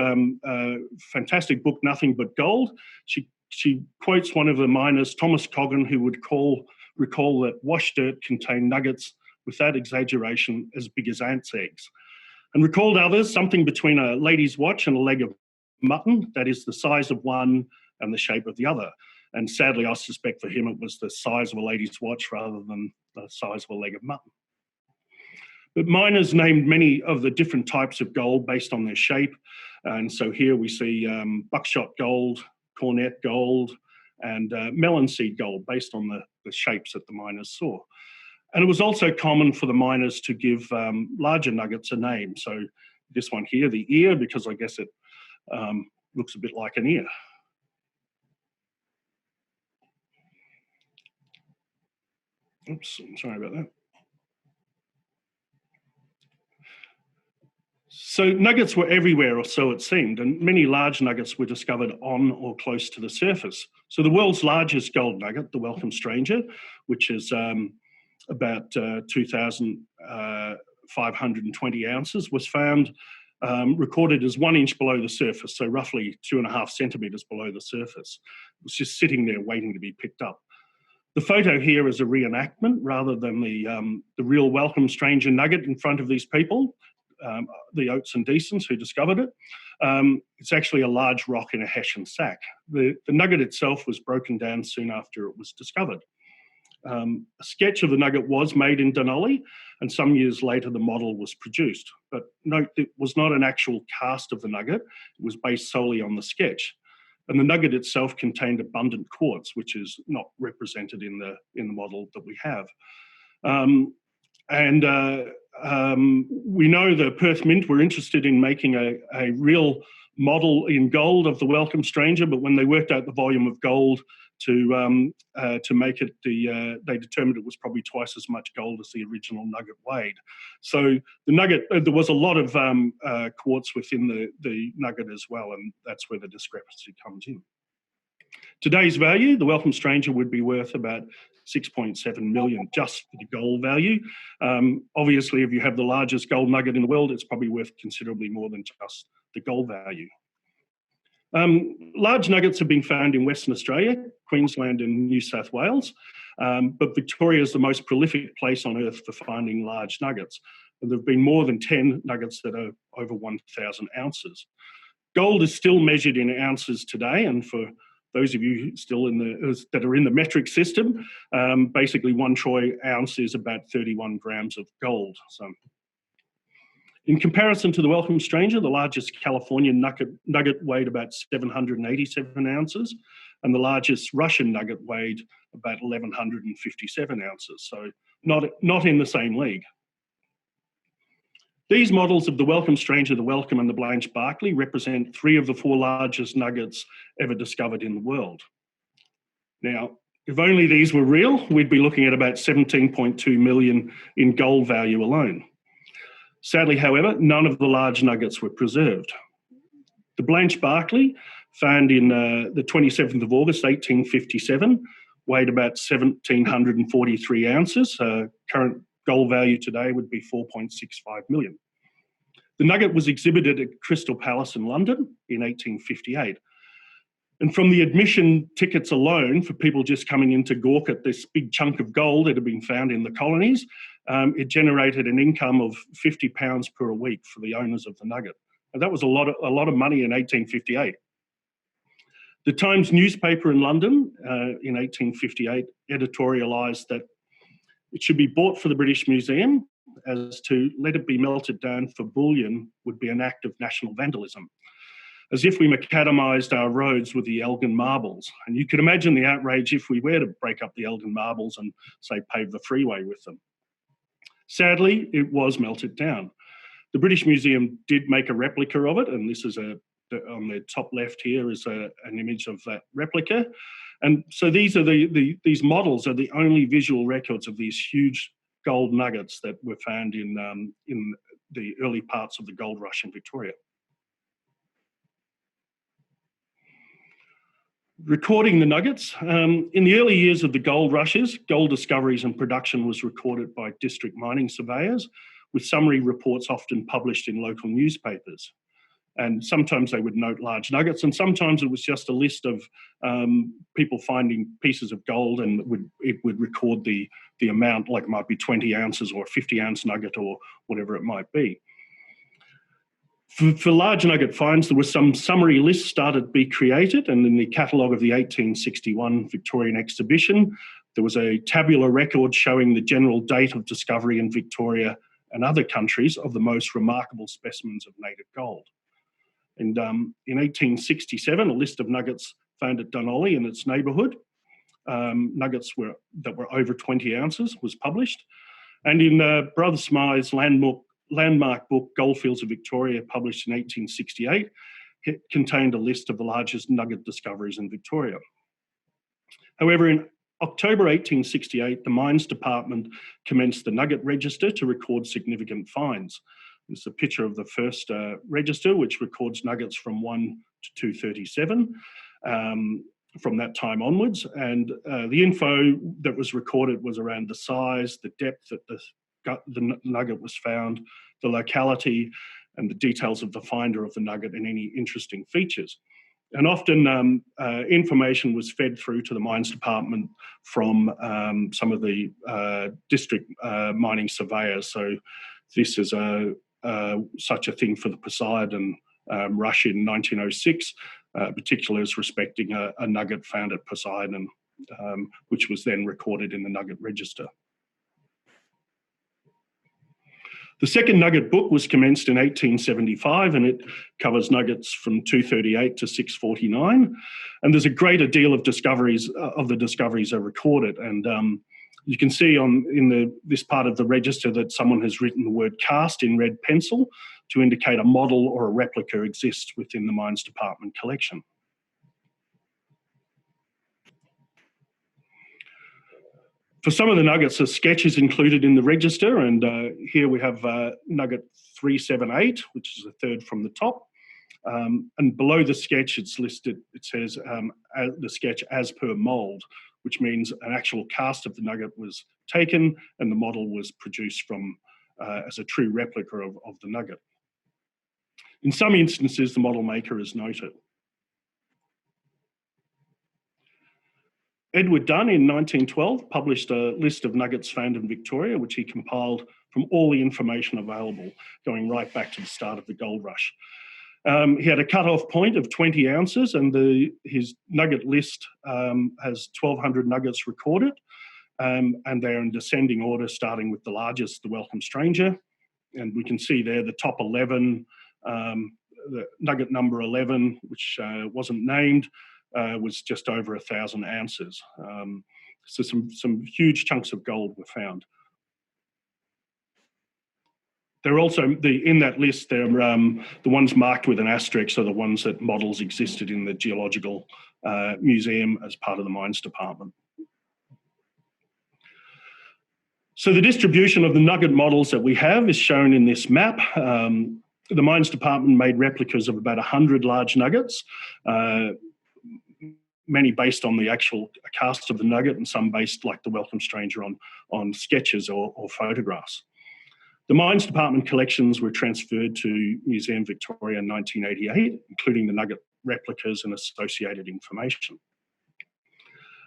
Speaker 4: fantastic book, Nothing But Gold, she quotes one of the miners, Thomas Coggan, who would recall that wash dirt contained nuggets, without exaggeration, as big as ants' eggs. And recalled others, something between a lady's watch and a leg of mutton, that is the size of one and the shape of the other. And sadly, I suspect for him it was the size of a lady's watch rather than the size of a leg of mutton. But miners named many of the different types of gold based on their shape. And so here we see buckshot gold, cornet gold, and melon seed gold based on the shapes that the miners saw. And it was also common for the miners to give larger nuggets a name. So this one here, the ear, because I guess it looks a bit like an ear. Oops, sorry about that. So nuggets were everywhere, or so it seemed, and many large nuggets were discovered on or close to the surface. So the world's largest gold nugget, the Welcome Stranger, which is about 2,520 ounces, was found recorded as 1 inch below the surface, so roughly 2.5 centimetres below the surface. It was just sitting there waiting to be picked up. The photo here is a reenactment rather than the real Welcome Stranger nugget in front of these people, the Oates and Deasons who discovered it. It's actually a large rock in a hessian sack. The nugget itself was broken down soon after it was discovered. A sketch of the nugget was made in Dunolly, and some years later the model was produced. But note, it was not an actual cast of the nugget. It was based solely on the sketch. And the nugget itself contained abundant quartz, which is not represented in the model that we have. We know the Perth Mint were interested in making a real model in gold of the Welcome Stranger, but when they worked out the volume of gold to make it, they determined it was probably twice as much gold as the original nugget weighed. So the nugget, there was a lot of quartz within the nugget as well, and that's where the discrepancy comes in. Today's value, the Welcome Stranger would be worth about 6.7 million just for the gold value. Obviously, if you have the largest gold nugget in the world, it's probably worth considerably more than just the gold value. Large nuggets have been found in Western Australia, Queensland and New South Wales, but Victoria is the most prolific place on earth for finding large nuggets. And there have been more than 10 nuggets that are over 1,000 ounces. Gold is still measured in ounces today, and for those of you still that are in the metric system, basically 1 troy ounce is about 31 grams of gold. So, in comparison to the Welcome Stranger, the largest Californian nugget weighed about 787 ounces, and the largest Russian nugget weighed about 1,157 ounces. So not in the same league. These models of the Welcome Stranger, the Welcome and the Blaschka represent 3 of the 4 largest nuggets ever discovered in the world. Now, if only these were real, we'd be looking at about 17.2 million in gold value alone. Sadly, however, none of the large nuggets were preserved. The Blaschka, found in the 27th of August, 1857, weighed about 1,743 ounces. Current gold value today would be 4.65 million. The nugget was exhibited at Crystal Palace in London in 1858. And from the admission tickets alone, for people just coming in to gawk at this big chunk of gold that had been found in the colonies, it generated an income of £50 per week for the owners of the nugget. And that was a lot of money in 1858. The Times newspaper in London in 1858 editorialised that it should be bought for the British Museum, as to let it be melted down for bullion would be an act of national vandalism, as if we macadamised our roads with the Elgin marbles. And you could imagine the outrage if we were to break up the Elgin marbles and, say, pave the freeway with them. Sadly, it was melted down. The British Museum did make a replica of it, and this is on the top left here is an image of that replica. And so these are these models are the only visual records of these huge gold nuggets that were found in the early parts of the gold rush in Victoria. Recording the nuggets. In the early years of the gold rushes, gold discoveries and production was recorded by district mining surveyors, with summary reports often published in local newspapers. And sometimes they would note large nuggets, and sometimes it was just a list of people finding pieces of gold, and it would record the amount, like it might be 20 ounces or a 50-ounce nugget or whatever it might be. For large nugget finds, there was some summary lists started to be created, and in the catalogue of the 1861 Victorian exhibition, there was a tabular record showing the general date of discovery in Victoria and other countries of the most remarkable specimens of native gold. And in 1867, a list of nuggets found at Dunolly and its neighbourhood, nuggets that were over 20 ounces, was published. And in Brother Smythe's landmark book, Goldfields of Victoria, published in 1868, it contained a list of the largest nugget discoveries in Victoria. However, in October 1868, the Mines Department commenced the Nugget Register to record significant finds. This is a picture of the first register, which records nuggets from 1 to 237 from that time onwards. And the info that was recorded was around the size, the depth that the nugget was found, the locality, and the details of the finder of the nugget and any interesting features. And often information was fed through to the Mines Department from some of the district mining surveyors. So this is such a thing for the Poseidon rush in 1906, particularly respecting a nugget found at Poseidon, which was then recorded in the Nugget Register. The second nugget book was commenced in 1875, and it covers nuggets from 238 to 649. And there's a greater deal of discoveries are recorded. And you can see in this part of the register that someone has written the word cast in red pencil to indicate a model or a replica exists within the Mines Department collection. For some of the nuggets, a sketch is included in the register, and here we have nugget 378, which is the third from the top. And below the sketch, it's listed, it says the sketch as per mould, which means an actual cast of the nugget was taken and the model was produced from as a true replica of the nugget. In some instances, the model maker is noted. Edward Dunn in 1912 published a list of nuggets found in Victoria, which he compiled from all the information available, going right back to the start of the gold rush. He had a cut-off point of 20 ounces, and his nugget list has 1,200 nuggets recorded, and they're in descending order, starting with the largest, the Welcome Stranger. And we can see there the top 11, the nugget number 11, which wasn't named, was just over 1,000 ounces. So some huge chunks of gold were found. They're also, in that list, they're the ones marked with an asterisk, so the ones that models existed in the Geological Museum as part of the Mines Department. So the distribution of the nugget models that we have is shown in this map. The Mines Department made replicas of about 100 large nuggets, many based on the actual cast of the nugget and some based, like the Welcome Stranger, on sketches or photographs. The Mines Department collections were transferred to Museum Victoria in 1988, including the nugget replicas and associated information.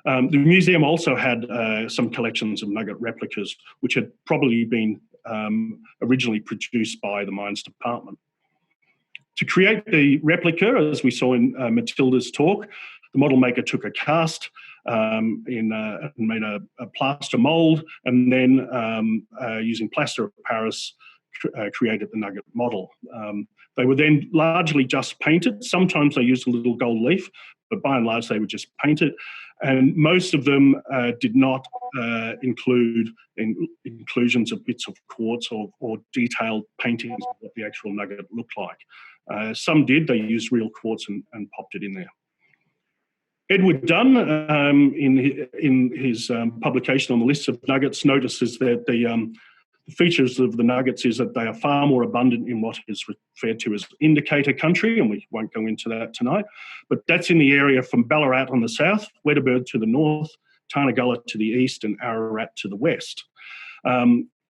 Speaker 4: The museum also had some collections of nugget replicas, which had probably been originally produced by the Mines Department. To create the replica, as we saw in Matilda's talk, the model maker took a cast and made a plaster mould, and then using plaster of Paris created the nugget model. They were then largely just painted. Sometimes they used a little gold leaf, but by and large they were just painted. And most of them did not include inclusions of bits of quartz or detailed paintings of what the actual nugget looked like. Some did. They used real quartz and popped it in there. Edward Dunn, in his publication on the list of nuggets, notices that the features of the nuggets is that they are far more abundant in what is referred to as indicator country, and we won't go into that tonight, but that's in the area from Ballarat on the south, Wedderburn to the north, Tarnagulla to the east, and Ararat to the west.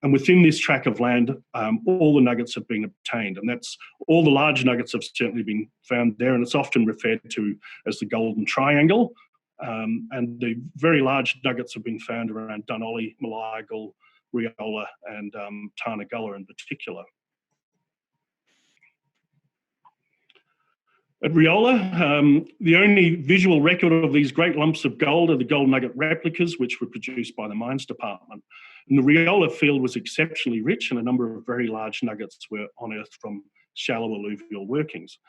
Speaker 4: And within this tract of land, all the nuggets have been obtained, and that's all the large nuggets have certainly been found there, and it's often referred to as the Golden Triangle. And the very large nuggets have been found around Dunolly, Malayagal, Riola, and Tarnagulla in particular. At Riola, the only visual record of these great lumps of gold are the gold nugget replicas, which were produced by the Mines Department. And the Riola field was exceptionally rich, and a number of very large nuggets were unearthed from shallow alluvial workings.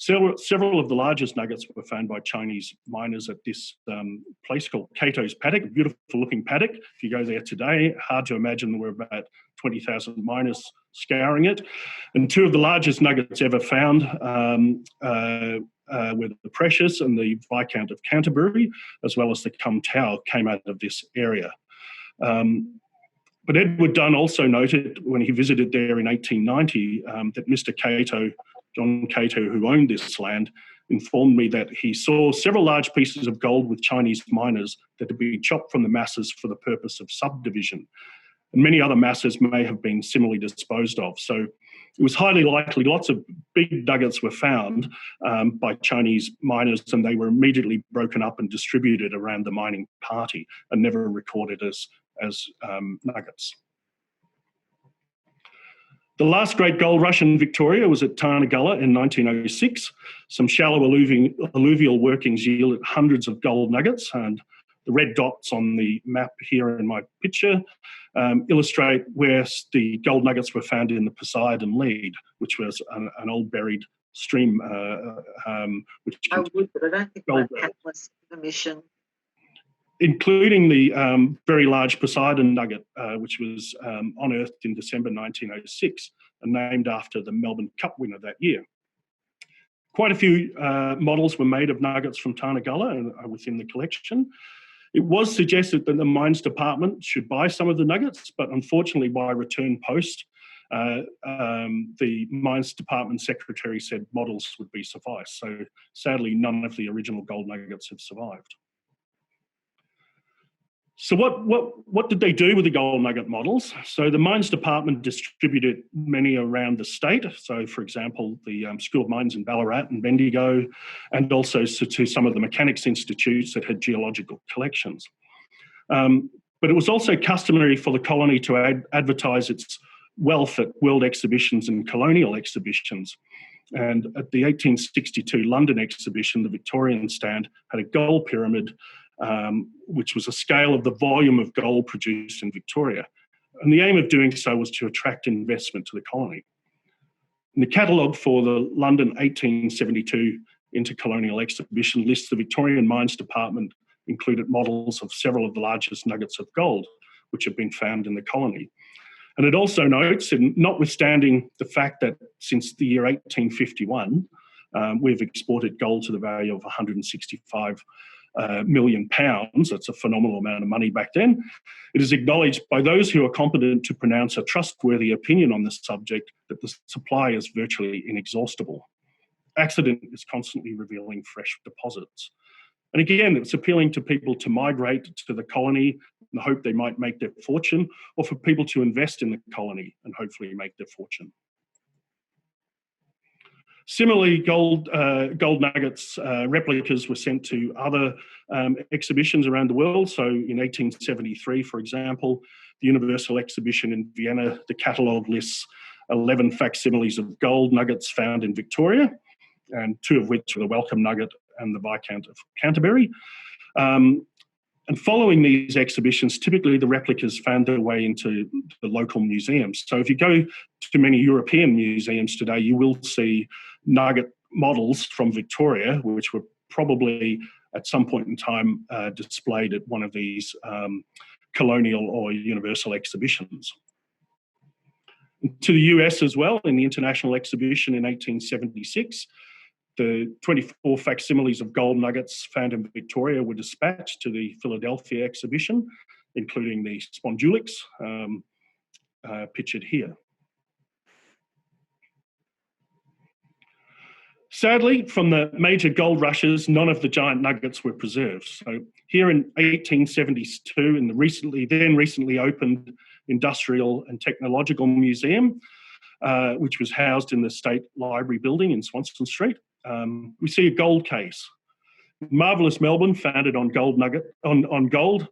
Speaker 4: Several of the largest nuggets were found by Chinese miners at this place called Cato's Paddock, a beautiful looking paddock. If you go there today, hard to imagine there were about 20,000 miners scouring it. And two of the largest nuggets ever found were the Precious and the Viscount of Canterbury, as well as the Cum Tau, came out of this area. But Edward Dunn also noted when he visited there in 1890 that Mr. Cato, John Cato, who owned this land, informed me that he saw several large pieces of gold with Chinese miners that had been chopped from the masses for the purpose of subdivision. And many other masses may have been similarly disposed of. So it was highly likely lots of big nuggets were found by Chinese miners, and they were immediately broken up and distributed around the mining party and never recorded as nuggets. The last great gold rush in Victoria was at Tarnagulla in 1906. Some shallow alluvial workings yielded hundreds of gold nuggets, and the red dots on the map here in my picture illustrate where the gold nuggets were found in the Poseidon Lead, which was an old buried stream. Which
Speaker 5: I would, but I don't think my Atlas permission.
Speaker 4: Including the very large Poseidon nugget, which was unearthed in December 1906 and named after the Melbourne Cup winner that year. Quite a few models were made of nuggets from Tarnagulla and are within the collection. It was suggested that the mines department should buy some of the nuggets, but unfortunately by return post, the mines department secretary said models would be suffice. So sadly, none of the original gold nuggets have survived. So what did they do with the gold nugget models? So the mines department distributed many around the state. So for example, the School of Mines in Ballarat and Bendigo, and also to some of the mechanics institutes that had geological collections. But it was also customary for the colony to advertise its wealth at world exhibitions and colonial exhibitions. And at the 1862 London exhibition, the Victorian stand had a gold pyramid which was a scale of the volume of gold produced in Victoria. And the aim of doing so was to attract investment to the colony. And the catalogue for the London 1872 Intercolonial Exhibition lists the Victorian Mines Department included models of several of the largest nuggets of gold which have been found in the colony. And it also notes, and notwithstanding the fact that since the year 1851, we've exported gold to the value of 165 £1 million. That's a phenomenal amount of money back then. It is acknowledged by those who are competent to pronounce a trustworthy opinion on this subject that the supply is virtually inexhaustible. Accident is constantly revealing fresh deposits. And again, it's appealing to people to migrate to the colony in the hope they might make their fortune, or for people to invest in the colony and hopefully make their fortune. Similarly, gold nuggets replicas were sent to other exhibitions around the world. So in 1873, for example, the Universal Exhibition in Vienna, the catalogue lists 11 facsimiles of gold nuggets found in Victoria, and two of which were the Welcome Nugget and the Viscount of Canterbury. And following these exhibitions, typically the replicas found their way into the local museums. So if you go to many European museums today, you will see nugget models from Victoria, which were probably at some point in time displayed at one of these colonial or universal exhibitions. To the US as well, in the International Exhibition in 1876, the 24 facsimiles of gold nuggets found in Victoria were dispatched to the Philadelphia exhibition, including the spondulics pictured here. Sadly, from the major gold rushes, none of the giant nuggets were preserved. So here in 1872, in the recently opened Industrial and Technological Museum, which was housed in the State Library building in Swanston Street, we see a gold case. Marvellous Melbourne, founded on gold.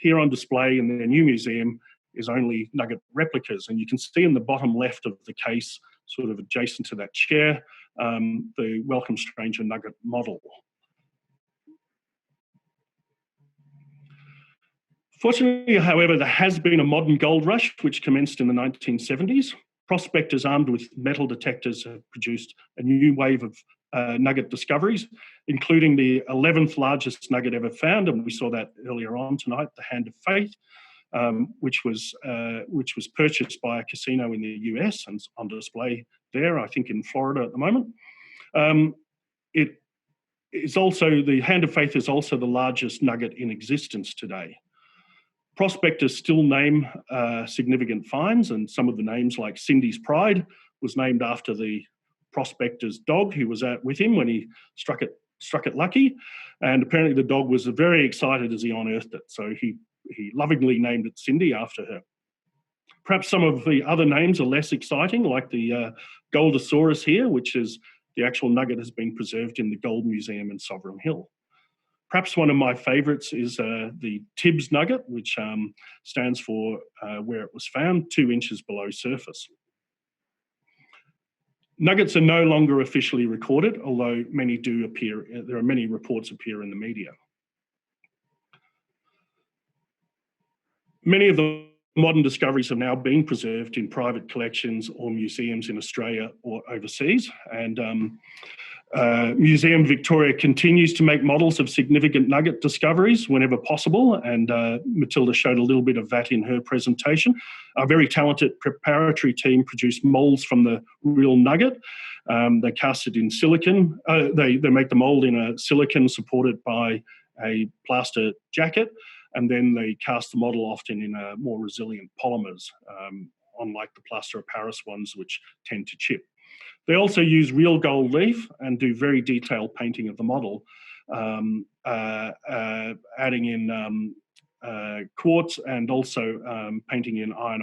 Speaker 4: Here on display in their new museum is only nugget replicas, and you can see in the bottom left of the case, sort of adjacent to that chair, the Welcome Stranger nugget model. Fortunately, however, there has been a modern gold rush which commenced in the 1970s. prospectors armed with metal detectors have produced a new wave of nugget discoveries, including the 11th largest nugget ever found, and we saw that earlier on tonight, the Hand of Faith, which was purchased by a casino in the US and on display there, I think in Florida at the moment. It is also, the Hand of Faith is also the largest nugget in existence today. Prospectors still name significant finds, and some of the names, like Cindy's Pride, was named after the prospector's dog who was out with him when he struck it lucky, and apparently the dog was very excited as he unearthed it, so he lovingly named it Cindy after her. Perhaps some of the other names are less exciting, like the Goldosaurus here, which is the actual nugget has been preserved in the Gold Museum in Sovereign Hill. Perhaps one of my favourites is the Tibbs nugget, which stands for where it was found, 2 inches below surface. Nuggets are no longer officially recorded, although many do appear. There are many reports appear in the media. Many of the modern discoveries have now been preserved in private collections or museums in Australia or overseas, and Museum Victoria continues to make models of significant nugget discoveries whenever possible, and Matilda showed a little bit of that in her presentation. Our very talented preparatory team produced moulds from the real nugget. They cast it in silicon. They make the mould in a silicon supported by a plaster jacket, and then they cast the model often in more resilient polymers, unlike the plaster of Paris ones, which tend to chip. They also use real gold leaf and do very detailed painting of the model, adding in quartz and also painting in iron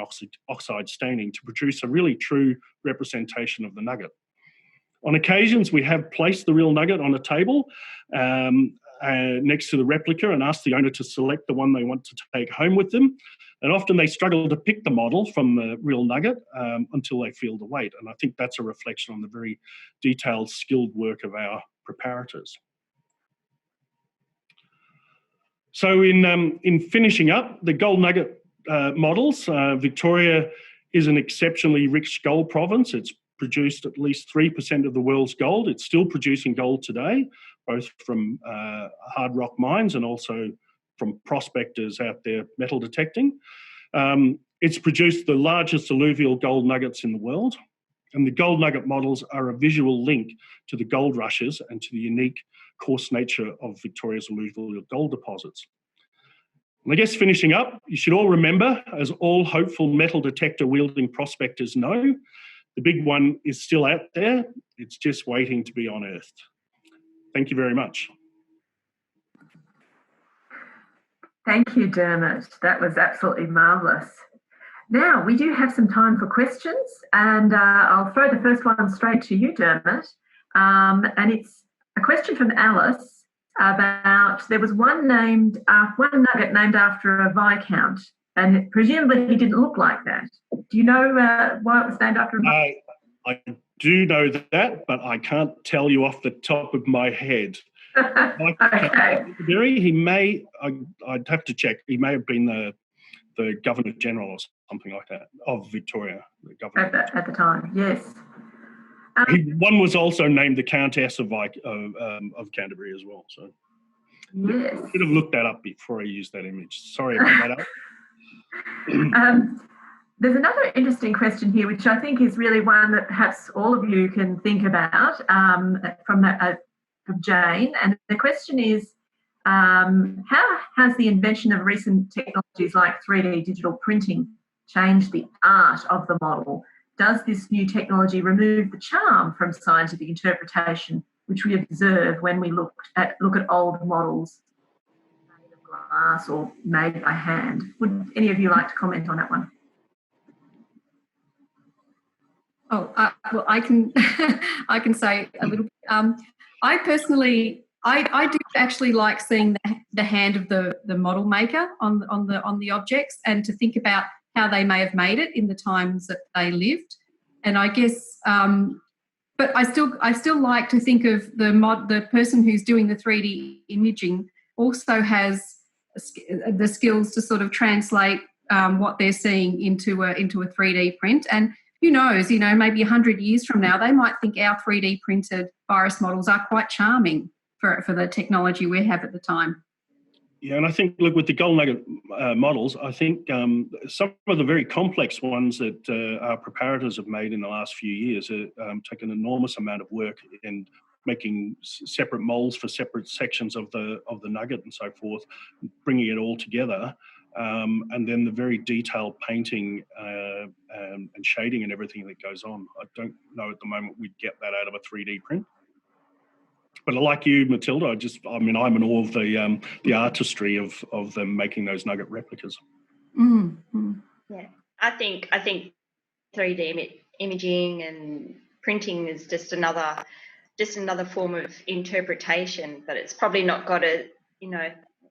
Speaker 4: oxide staining to produce a really true representation of the nugget. On occasions, we have placed the real nugget on a table next to the replica and asked the owner to select the one they want to take home with them. And often they struggle to pick the model from the real nugget until they feel the weight. And I think that's a reflection on the very detailed, skilled work of our preparators. So in finishing up, the gold nugget models, Victoria is an exceptionally rich gold province. It's produced at least 3% of the world's gold. It's still producing gold today, both from hard rock mines and also from prospectors out there metal detecting. It's produced the largest alluvial gold nuggets in the world, and the gold nugget models are a visual link to the gold rushes and to the unique coarse nature of Victoria's alluvial gold deposits. And I guess finishing up, you should all remember, as all hopeful metal detector wielding prospectors know, the big one is still out there. It's just waiting to be unearthed. Thank you very much.
Speaker 1: Thank you, Dermot. That was absolutely marvellous. Now, we do have some time for questions, and I'll throw the first one straight to you, Dermot. And it's a question from Alice about, there was one nugget named after a Viscount, and presumably he didn't look like that. Do you know why it was named after a Viscount?
Speaker 4: I do know that, but I can't tell you off the top of my head.
Speaker 1: Okay.
Speaker 4: He may, I'd have to check, he may have been the Governor General or something like that of Victoria. The governor.
Speaker 1: At the time, yes.
Speaker 4: One was also named the Countess of Canterbury as well. So
Speaker 1: yes.
Speaker 4: I should have looked that up before I used that image. Sorry about that.
Speaker 1: There's another interesting question here, which I think is really one that perhaps all of you can think about from Jane. And the question is, how has the invention of recent technologies like 3D digital printing changed the art of the model? Does this new technology remove the charm from scientific interpretation, which we observe when we look at old models made of glass or made by hand? Would any of you like to comment on that one?
Speaker 2: Well, I can I can say a little bit. I personally, I do actually like seeing the hand of the model maker on the objects, and to think about how they may have made it in the times that they lived. And I guess, but I still like to think of the person who's doing the 3D imaging also has the skills to sort of translate what they're seeing into a 3D print. And who knows, maybe 100 years from now, they might think our 3D printed virus models are quite charming for the technology we have at the time.
Speaker 4: Yeah, and I think, look, with the gold nugget models, I think some of the very complex ones that our preparators have made in the last few years take an enormous amount of work in making separate molds for separate sections of the nugget and so forth, bringing it all together, and then the very detailed painting and shading and everything that goes on. I don't know at the moment we'd get that out of a 3D print. But like you, Matilda, I'm in awe of the artistry of them making those nugget replicas.
Speaker 2: Mm-hmm.
Speaker 3: Yeah, I think 3D imaging and printing is just another form of interpretation, but it's probably not got a,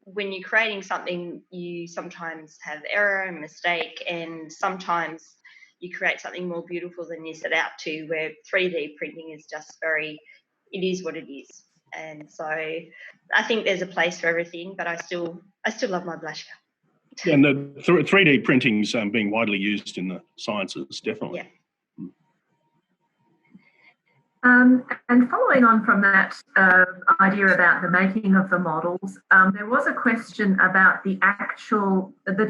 Speaker 3: when you're creating something, you sometimes have error and mistake, and sometimes you create something more beautiful than you set out to, where 3D printing is just it is what it is. And so I think there's a place for everything, but I still love my Blaschka.
Speaker 4: Yeah, and the 3D printing's being widely used in the sciences, definitely.
Speaker 3: Yeah.
Speaker 1: And following on from that idea about the making of the models, there was a question about the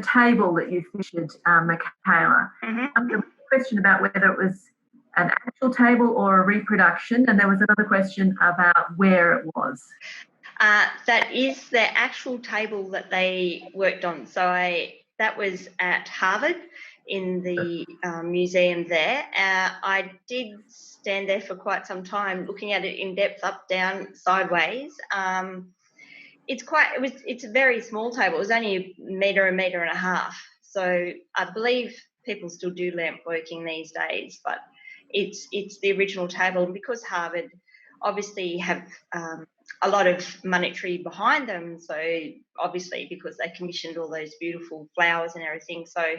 Speaker 1: table that you featured, Michaela.
Speaker 3: Mm-hmm.
Speaker 1: There was a question about whether it was an actual table or a reproduction, and there was another question about where it was.
Speaker 3: That is the actual table that they worked on. So that was at Harvard in the museum there. I did stand there for quite some time looking at it in depth, up, down, sideways. It's a very small table. It was only a metre and a half. So I believe people still do lamp working these days, but it's the original table. And because Harvard obviously have a lot of monetary behind them, so obviously because they commissioned all those beautiful flowers and everything, so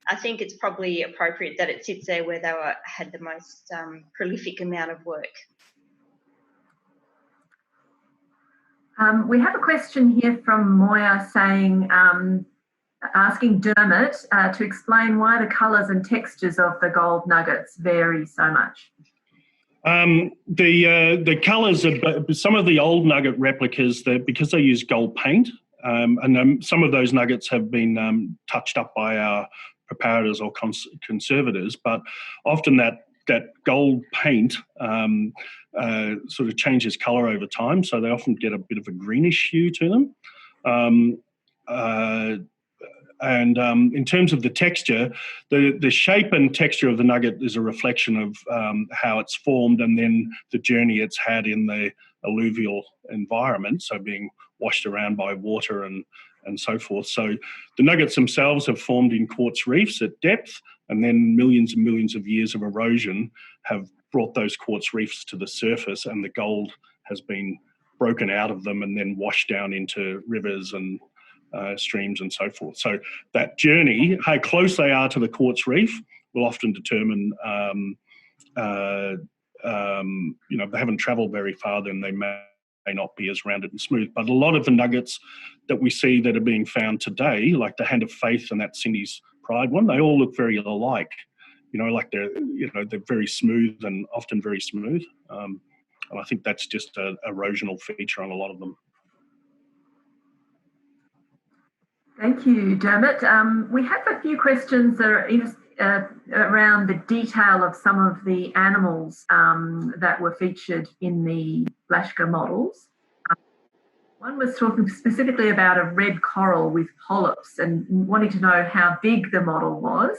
Speaker 3: I think it's probably appropriate that it sits there where they had the most prolific amount of work.
Speaker 1: We have a question here from Moya saying, asking Dermot to explain why the colours and textures of the gold nuggets vary so much.
Speaker 4: The colours of some of the old nugget replicas, because they use gold paint, and some of those nuggets have been touched up by our preparators or conservators, but often that gold paint sort of changes colour over time, so they often get a bit of a greenish hue to them. And in terms of the texture, the shape and texture of the nugget is a reflection of how it's formed and then the journey it's had in the alluvial environment, so being washed around by water and so forth. So the nuggets themselves have formed in quartz reefs at depth, and then millions and millions of years of erosion have brought those quartz reefs to the surface, and the gold has been broken out of them and then washed down into rivers and streams and so forth. So that journey, how close they are to the quartz reef, will often determine, if they haven't travelled very far, then they may not be as rounded and smooth. But a lot of the nuggets that we see that are being found today, like the Hand of Faith and that Cindy's Pride one, they all look very alike. Like they're very smooth and often very smooth. And I think that's just an erosional feature on a lot of them.
Speaker 1: Thank you, Dermot. We have a few questions that are around the detail of some of the animals that were featured in the Blaschka models. One was talking specifically about a red coral with polyps and wanting to know how big the model was.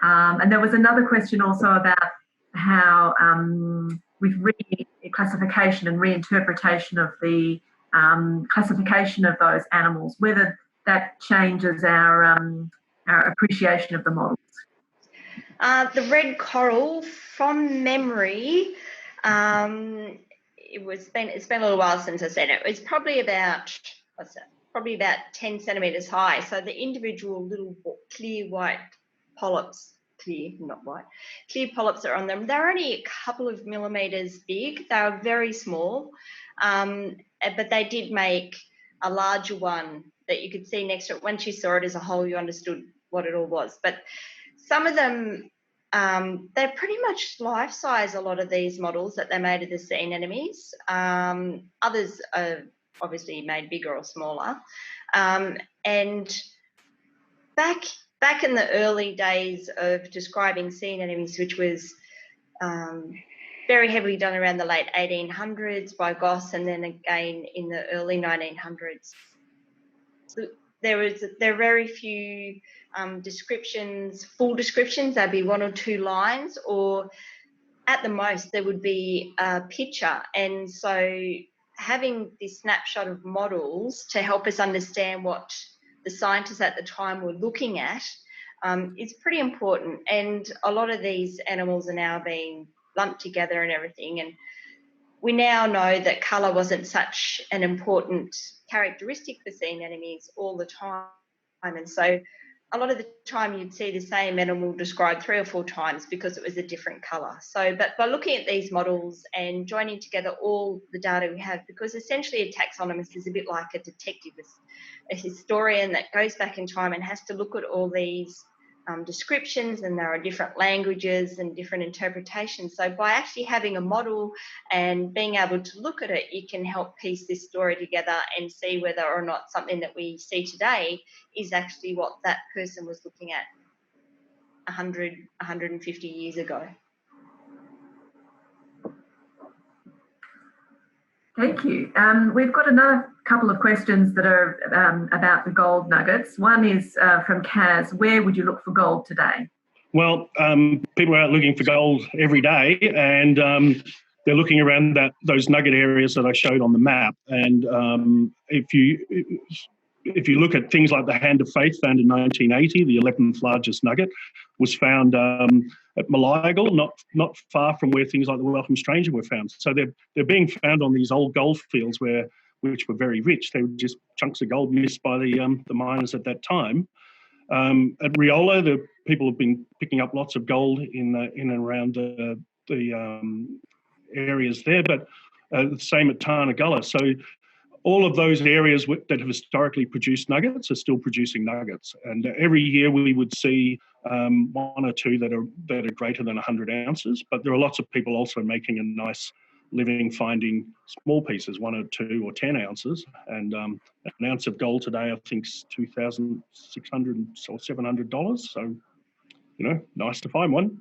Speaker 1: And there was another question also about how with reclassification and reinterpretation of the classification of those animals, whether that changes our appreciation of the models.
Speaker 3: The red coral, from memory, it's been a little while since I've seen it. It's probably about 10 centimetres high. So the individual little clear white polyps, clear polyps are on them. They're only a couple of millimetres big. They are very small, but they did make a larger one that you could see next to it. Once you saw it as a whole, you understood what it all was. But some of them they're pretty much life-size, a lot of these models that they made of the sea anemones. Others are obviously made bigger or smaller. And back in the early days of describing sea anemones, which was very heavily done around the late 1800s by Goss, and then again in the early 1900s. So there are very few descriptions, full descriptions. There'd be 1 or 2 lines, or at the most there would be a picture. And so having this snapshot of models to help us understand what the scientists at the time were looking at is pretty important. And a lot of these animals are now being lumped together and everything, and we now know that colour wasn't such an important characteristic for sea anemones all the time, and so a lot of the time you'd see the same animal described 3 or 4 times because it was a different colour. So but by looking at these models and joining together all the data we have, because essentially a taxonomist is a bit like a detective, a historian that goes back in time and has to look at all these descriptions, and there are different languages and different interpretations. So by actually having a model and being able to look at it, you can help piece this story together and see whether or not something that we see today is actually what that person was looking at 100, 150 years ago.
Speaker 1: Thank you. We've got another couple of questions that are about the gold nuggets. One is from Kaz. Where would you look for gold today?
Speaker 4: Well, people are out looking for gold every day, and they're looking around those nugget areas that I showed on the map. And if you look at things like the Hand of Faith, found in 1980, the 11th largest nugget was found at Malayagal, not far from where things like the Welcome Stranger were found. So they're being found on these old gold fields which were very rich. They were just chunks of gold missed by the miners at that time. At Riola, the people have been picking up lots of gold in and around the areas there, but the same at Tarnagulla. So all of those areas that have historically produced nuggets are still producing nuggets, and every year we would see 1 or 2 that are greater than 100 ounces. But there are lots of people also making a nice living finding small pieces, 1 or 2 or 10 ounces, and an ounce of gold today I think is $2,600 or $700. So nice to find one.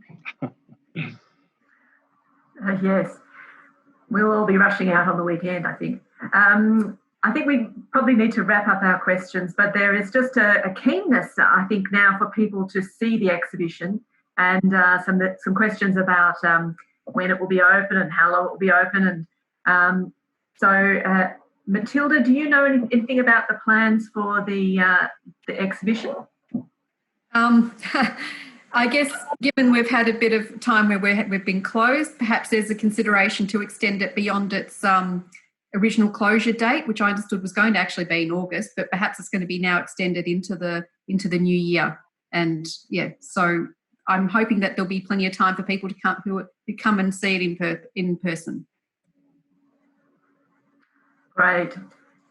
Speaker 1: Yes, we'll all be rushing out on the weekend, I think. I think we probably need to wrap up our questions, but there is just a keenness, I think, now for people to see the exhibition, and some questions about when it will be open and how long it will be open. And so, Matilda, do you know anything about the plans for the exhibition?
Speaker 2: I guess given we've had a bit of time where we've been closed, perhaps there's a consideration to extend it beyond its original closure date, which I understood was going to actually be in August, but perhaps it's going to be now extended into the new year. And yeah, so I'm hoping that there'll be plenty of time for people to come and see it in person. Great.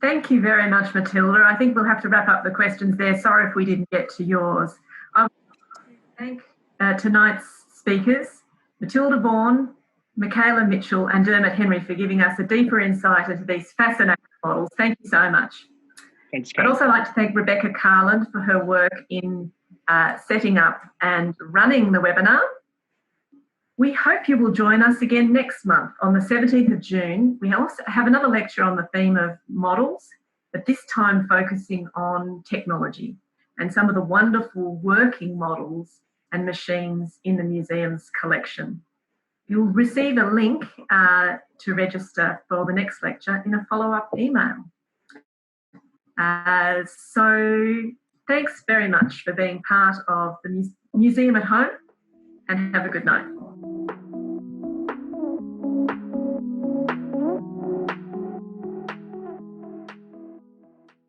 Speaker 1: Thank you very much, Matilda. I think we'll have to wrap up the questions there. Sorry if we didn't get to yours. I want to thank tonight's speakers, Matilda Vaughan, Michaela Mitchell and Dermot Henry, for giving us a deeper insight into these fascinating models. Thank you so much.
Speaker 4: Thanks, Kate.
Speaker 1: I'd also like to thank Rebecca Carland for her work in setting up and running the webinar. We hope you will join us again next month on the 17th of June. We also have another lecture on the theme of models, but this time focusing on technology and some of the wonderful working models and machines in the museum's collection. You'll receive a link to register for the next lecture in a follow-up email. So thanks very much for being part of the Museum at Home, and have a good night.